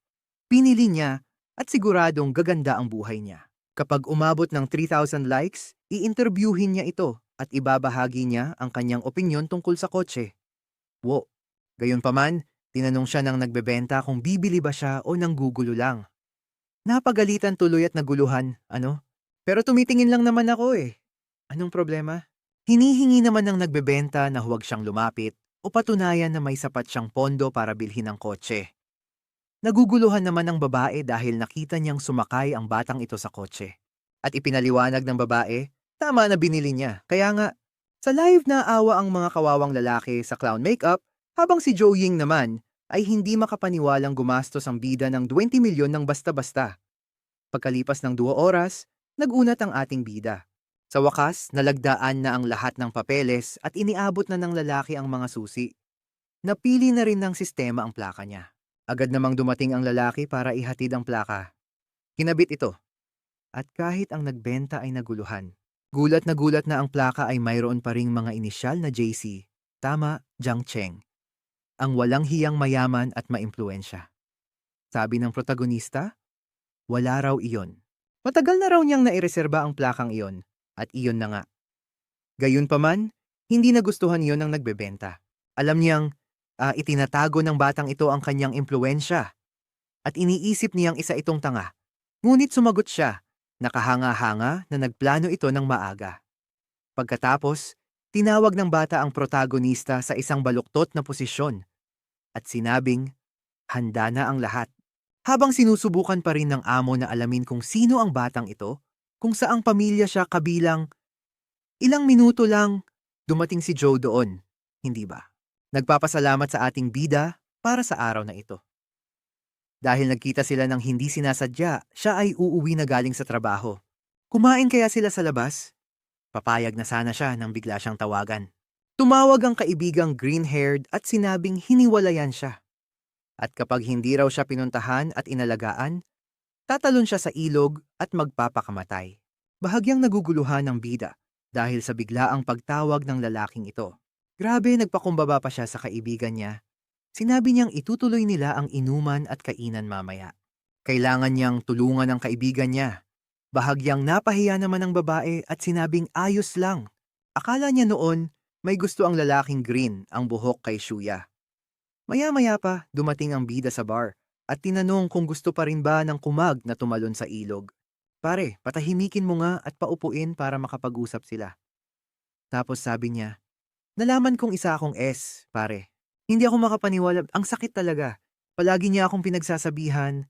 Pinili niya at siguradong gaganda ang buhay niya. Kapag umabot ng 3,000 likes, i-interviewin niya ito at ibabahagi niya ang kanyang opinyon tungkol sa kotse. Wo. Gayunpaman, tinanong siya ng nagbebenta kung bibili ba siya o nanggugulo lang. Napagalitan tuloy at naguluhan, ano? Pero tumitingin lang naman ako eh. Anong problema? Hinihingi naman ng nagbebenta na huwag siyang lumapit o patunayan na may sapat siyang pondo para bilhin ang kotse. Naguguluhan naman ang babae dahil nakita niyang sumakay ang batang ito sa kotse. At ipinaliwanag ng babae, tama na binili niya. Kaya nga, sa live na awa ang mga kawawang lalaki sa clown makeup, habang si Joe Ying naman ay hindi makapaniwalang gumastos ang bida ng 20 milyon ng basta-basta. Pagkalipas ng 2 oras, nagunat ang ating bida. Sa wakas, nalagdaan na ang lahat ng papeles at iniabot na ng lalaki ang mga susi. Napili na rin ng sistema ang plaka niya. Agad namang dumating ang lalaki para ihatid ang plaka. Kinabit ito. At kahit ang nagbenta ay naguluhan. Gulat na ang plaka ay mayroon pa ring mga inisyal na JC. Tama, Jiang Cheng. Ang walang hiyang mayaman at maimpluwensya. Sabi ng protagonista, wala raw iyon. Matagal na raw niyang naireserba ang plakang iyon, at iyon na nga. Gayunpaman, hindi nagustuhan iyon ng nagbebenta. Alam niyang itinatago ng batang ito ang kanyang impluwensya, at iniisip niyang isa itong tanga. Ngunit sumagot siya, nakahanga-hanga na nagplano ito ng maaga. Pagkatapos, tinawag ng bata ang protagonista sa isang baluktot na posisyon at sinabing, handa na ang lahat. Habang sinusubukan pa rin ng amo na alamin kung sino ang batang ito, kung saang pamilya siya kabilang, ilang minuto lang, dumating si Joe doon, hindi ba? Nagpapasalamat sa ating bida para sa araw na ito. Dahil nagkita sila ng hindi sinasadya, siya ay uuwi na galing sa trabaho. Kumain kaya sila sa labas? Papayag na sana siya nang bigla siyang tawagan. Tumawag ang kaibigang green-haired at sinabing hiniwalayan siya. At kapag hindi raw siya pinuntahan at inalagaan, tatalon siya sa ilog at magpapakamatay. Bahagyang naguguluhan ng bida dahil sa biglaang pagtawag ng lalaking ito. Grabe, nagpakumbaba pa siya sa kaibigan niya. Sinabi niyang itutuloy nila ang inuman at kainan mamaya. Kailangan niyang tulungan ang kaibigan niya. Bahagyang napahiya naman ang babae at sinabing ayos lang. Akala niya noon may gusto ang lalaking green ang buhok kay Shuya. Maya-maya pa dumating ang bida sa bar at tinanong kung gusto pa rin ba ng kumag na tumalon sa ilog. Pare, patahimikin mo nga at paupuin para makapag-usap sila. Tapos sabi niya, nalaman kong isa akong S, pare. Hindi ako makapaniwala, ang sakit talaga. Palagi niya akong pinagsasabihan,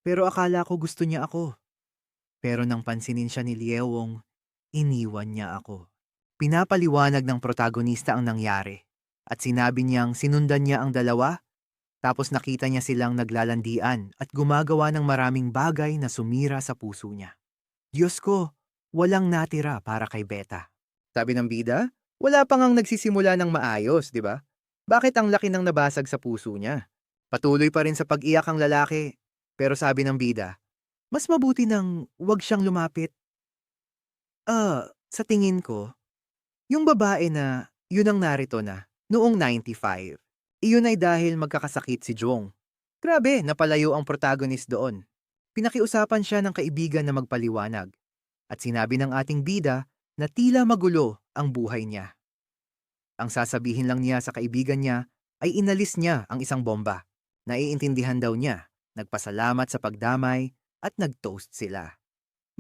pero akala ko gusto niya ako. Pero nang pansinin siya ni Liewong, iniwan niya ako. Pinapaliwanag ng protagonista ang nangyari at sinabi niyang sinundan niya ang dalawa, tapos nakita niya silang naglalandian at gumagawa ng maraming bagay na sumira sa puso niya. Diyos ko, walang natira para kay Beta. Sabi ng bida, wala pa ngang nagsisimula ng maayos, di ba? Bakit ang laki ng nabasag sa puso niya? Patuloy pa rin sa pag-iyak ang lalaki, pero sabi ng bida, mas mabuti nang wag siyang lumapit. Sa tingin ko, yung babae na yun ang narito na noong 95. Iyon ay dahil magkakasakit si Jong. Grabe, napalayo ang protagonist doon. Pinakiusapan siya ng kaibigan na magpaliwanag. At sinabi ng ating bida na tila magulo ang buhay niya. Ang sasabihin lang niya sa kaibigan niya ay inalis niya ang isang bomba. Naiintindihan daw niya, nagpasalamat sa pagdamay at nag-toast sila.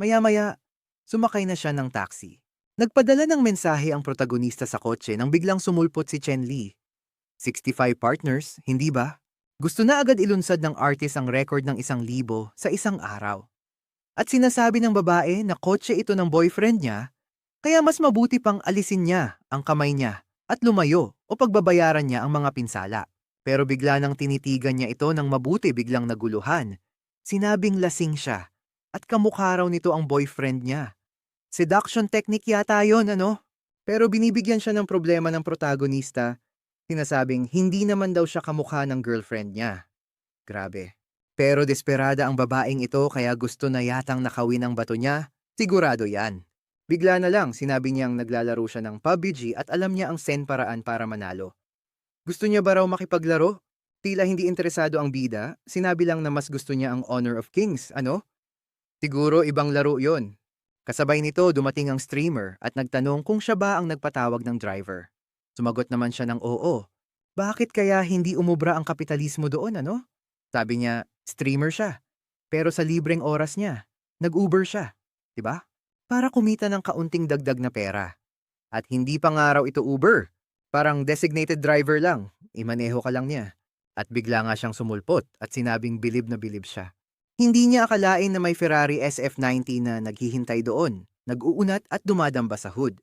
Maya-maya, sumakay na siya ng taxi. Nagpadala ng mensahe ang protagonista sa kotse nang biglang sumulpot si Chen Li. 65 partners, hindi ba? Gusto na agad ilunsad ng artist ang record ng 1,000 sa isang araw. At sinasabi ng babae na kotse ito ng boyfriend niya, kaya mas mabuti pang alisin niya ang kamay niya at lumayo o pagbabayaran niya ang mga pinsala. Pero bigla nang tinitigan niya ito ng mabuti biglang naguluhan. Sinabing lasing siya at kamukha raw nito ang boyfriend niya. Seduction technique yata yon, ano? Pero binibigyan siya ng problema ng protagonista. Sinasabing hindi naman daw siya kamukha ng girlfriend niya. Grabe. Pero desperada ang babaeng ito kaya gusto na yatang nakawin ang bato niya. Sigurado yan. Bigla na lang sinabi niyang naglalaro siya ng PUBG at alam niya ang paraan para manalo. Gusto niya ba raw makipaglaro? Tila hindi interesado ang bida, sinabi lang na mas gusto niya ang Honor of Kings, ano? Siguro ibang laro yon. Kasabay nito dumating ang streamer at nagtanong kung siya ba ang nagpatawag ng driver. Sumagot naman siya ng oo. Bakit kaya hindi umubra ang kapitalismo doon, ano? Sabi niya, streamer siya. Pero sa libreng oras niya, nag-Uber siya. 'Di ba? Para kumita ng kaunting dagdag na pera. At hindi pa nga raw ito Uber. Parang designated driver lang. Imaneho ka lang niya. At bigla nga siyang sumulpot at sinabing bilib na bilib siya. Hindi niya akalain na may Ferrari SF90 na naghihintay doon, nag-uunat at dumadamba sa hood.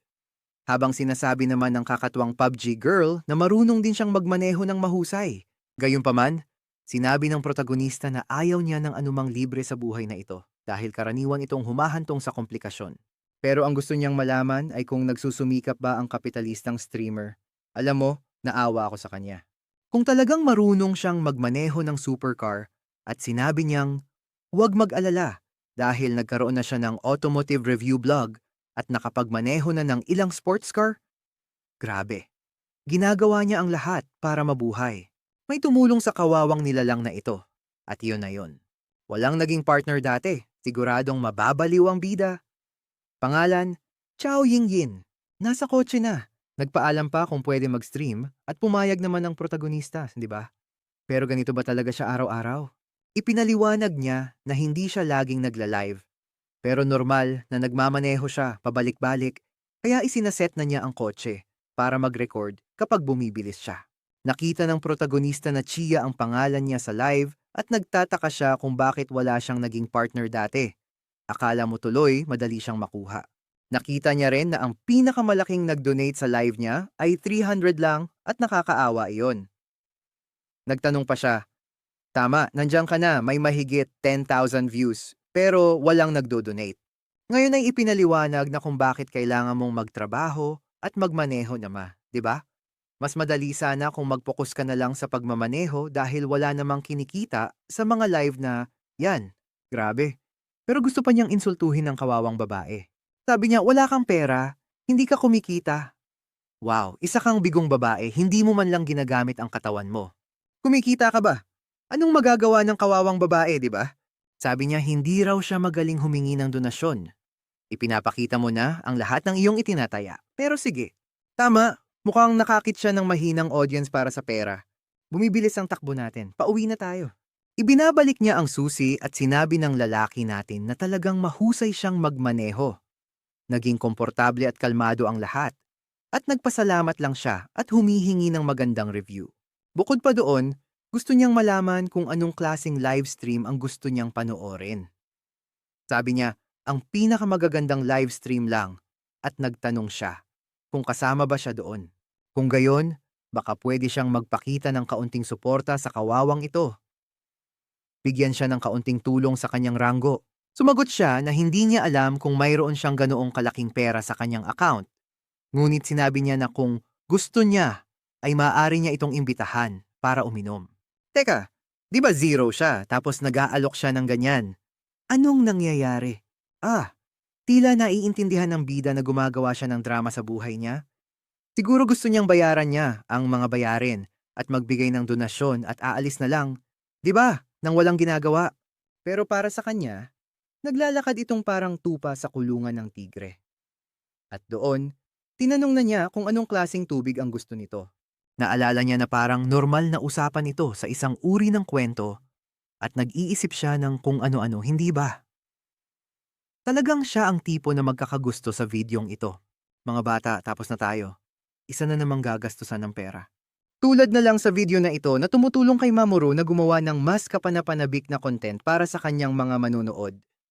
Habang sinasabi naman ng kakatuwang PUBG girl na marunong din siyang magmaneho ng mahusay. Gayunpaman, sinabi ng protagonista na ayaw niya ng anumang libre sa buhay na ito dahil karaniwan itong humahantong sa komplikasyon. Pero ang gusto niyang malaman ay kung nagsusumikap ba ang kapitalistang streamer. Alam mo, naawa ako sa kanya. Kung talagang marunong siyang magmaneho ng supercar at sinabi niyang, huwag mag-alala dahil nagkaroon na siya ng automotive review blog at nakapagmaneho na ng ilang sports car, grabe. Ginagawa niya ang lahat para mabuhay. May tumulong sa kawawang nilalang na ito. At iyon na yun. Walang naging partner dati. Siguradong mababaliw ang bida. Pangalan, Chao Yingyin. Nasa kotse na. Nagpaalam pa kung pwede mag-stream at pumayag naman ng protagonista, di ba? Pero ganito ba talaga siya araw-araw? Ipinaliwanag niya na hindi siya laging nagla-live. Pero normal na nagmamaneho siya pabalik-balik, kaya isinaset na niya ang kotse para mag-record kapag bumibilis siya. Nakita ng protagonista na Chia ang pangalan niya sa live at nagtataka siya kung bakit wala siyang naging partner dati. Akala mo tuloy madali siyang makuha. Nakita niya rin na ang pinakamalaking nag-donate sa live niya ay 300 lang at nakakaawa iyon. Nagtanong pa siya, tama, nandiyan ka na, may mahigit 10,000 views, pero walang nagdo-donate. Ngayon ay ipinaliwanag na kung bakit kailangan mong magtrabaho at magmaneho naman, di ba? Mas madali sana kung mag-focus ka na lang sa pagmamaneho dahil wala namang kinikita sa mga live na, yan, grabe. Pero gusto pa niyang insultuhin ng kawawang babae. Sabi niya, wala kang pera, hindi ka kumikita. Wow, isa kang bigong babae, hindi mo man lang ginagamit ang katawan mo. Kumikita ka ba? Anong magagawa ng kawawang babae, di ba? Sabi niya, hindi raw siya magaling humingi ng donasyon. Ipinapakita mo na ang lahat ng iyong itinataya. Pero sige, tama, mukhang nakakit siya ng mahinang audience para sa pera. Bumibilis ang takbo natin, pauwi na tayo. Ibinabalik niya ang susi at sinabi ng lalaki natin na talagang mahusay siyang magmaneho. Naging komportable at kalmado ang lahat. At nagpasalamat lang siya at humihingi ng magandang review. Bukod pa doon, gusto niyang malaman kung anong klaseng livestream ang gusto niyang panoorin. Sabi niya, ang pinakamagagandang livestream lang at nagtanong siya kung kasama ba siya doon. Kung gayon, baka pwede siyang magpakita ng kaunting suporta sa kawawang ito. Bigyan siya ng kaunting tulong sa kanyang ranggo. Sumagot siya na hindi niya alam kung mayroon siyang ganoong kalaking pera sa kanyang account. Ngunit sinabi niya na kung gusto niya, ay maaari niya itong imbitahan para uminom. Teka, di ba zero siya tapos nag-aalok siya ng ganyan? Anong nangyayari? Tila naiintindihan ng bida na gumagawa siya ng drama sa buhay niya. Siguro gusto niyang bayaran niya ang mga bayarin at magbigay ng donasyon at aalis na lang. Di ba? Nang walang ginagawa. Pero para sa kanya, naglalakad itong parang tupa sa kulungan ng tigre. At doon, tinanong na niya kung anong klaseng tubig ang gusto nito. Naalala niya na parang normal na usapan ito sa isang uri ng kwento at nag-iisip siya ng kung ano-ano, hindi ba? Talagang siya ang tipo na magkakagusto sa videong ito. Mga bata, tapos na tayo. Isa na namang gagastusan ng pera. Tulad na lang sa video na ito na tumutulong kay Mamoru na gumawa ng mas kapanapanabik na content para sa kanyang mga manunood.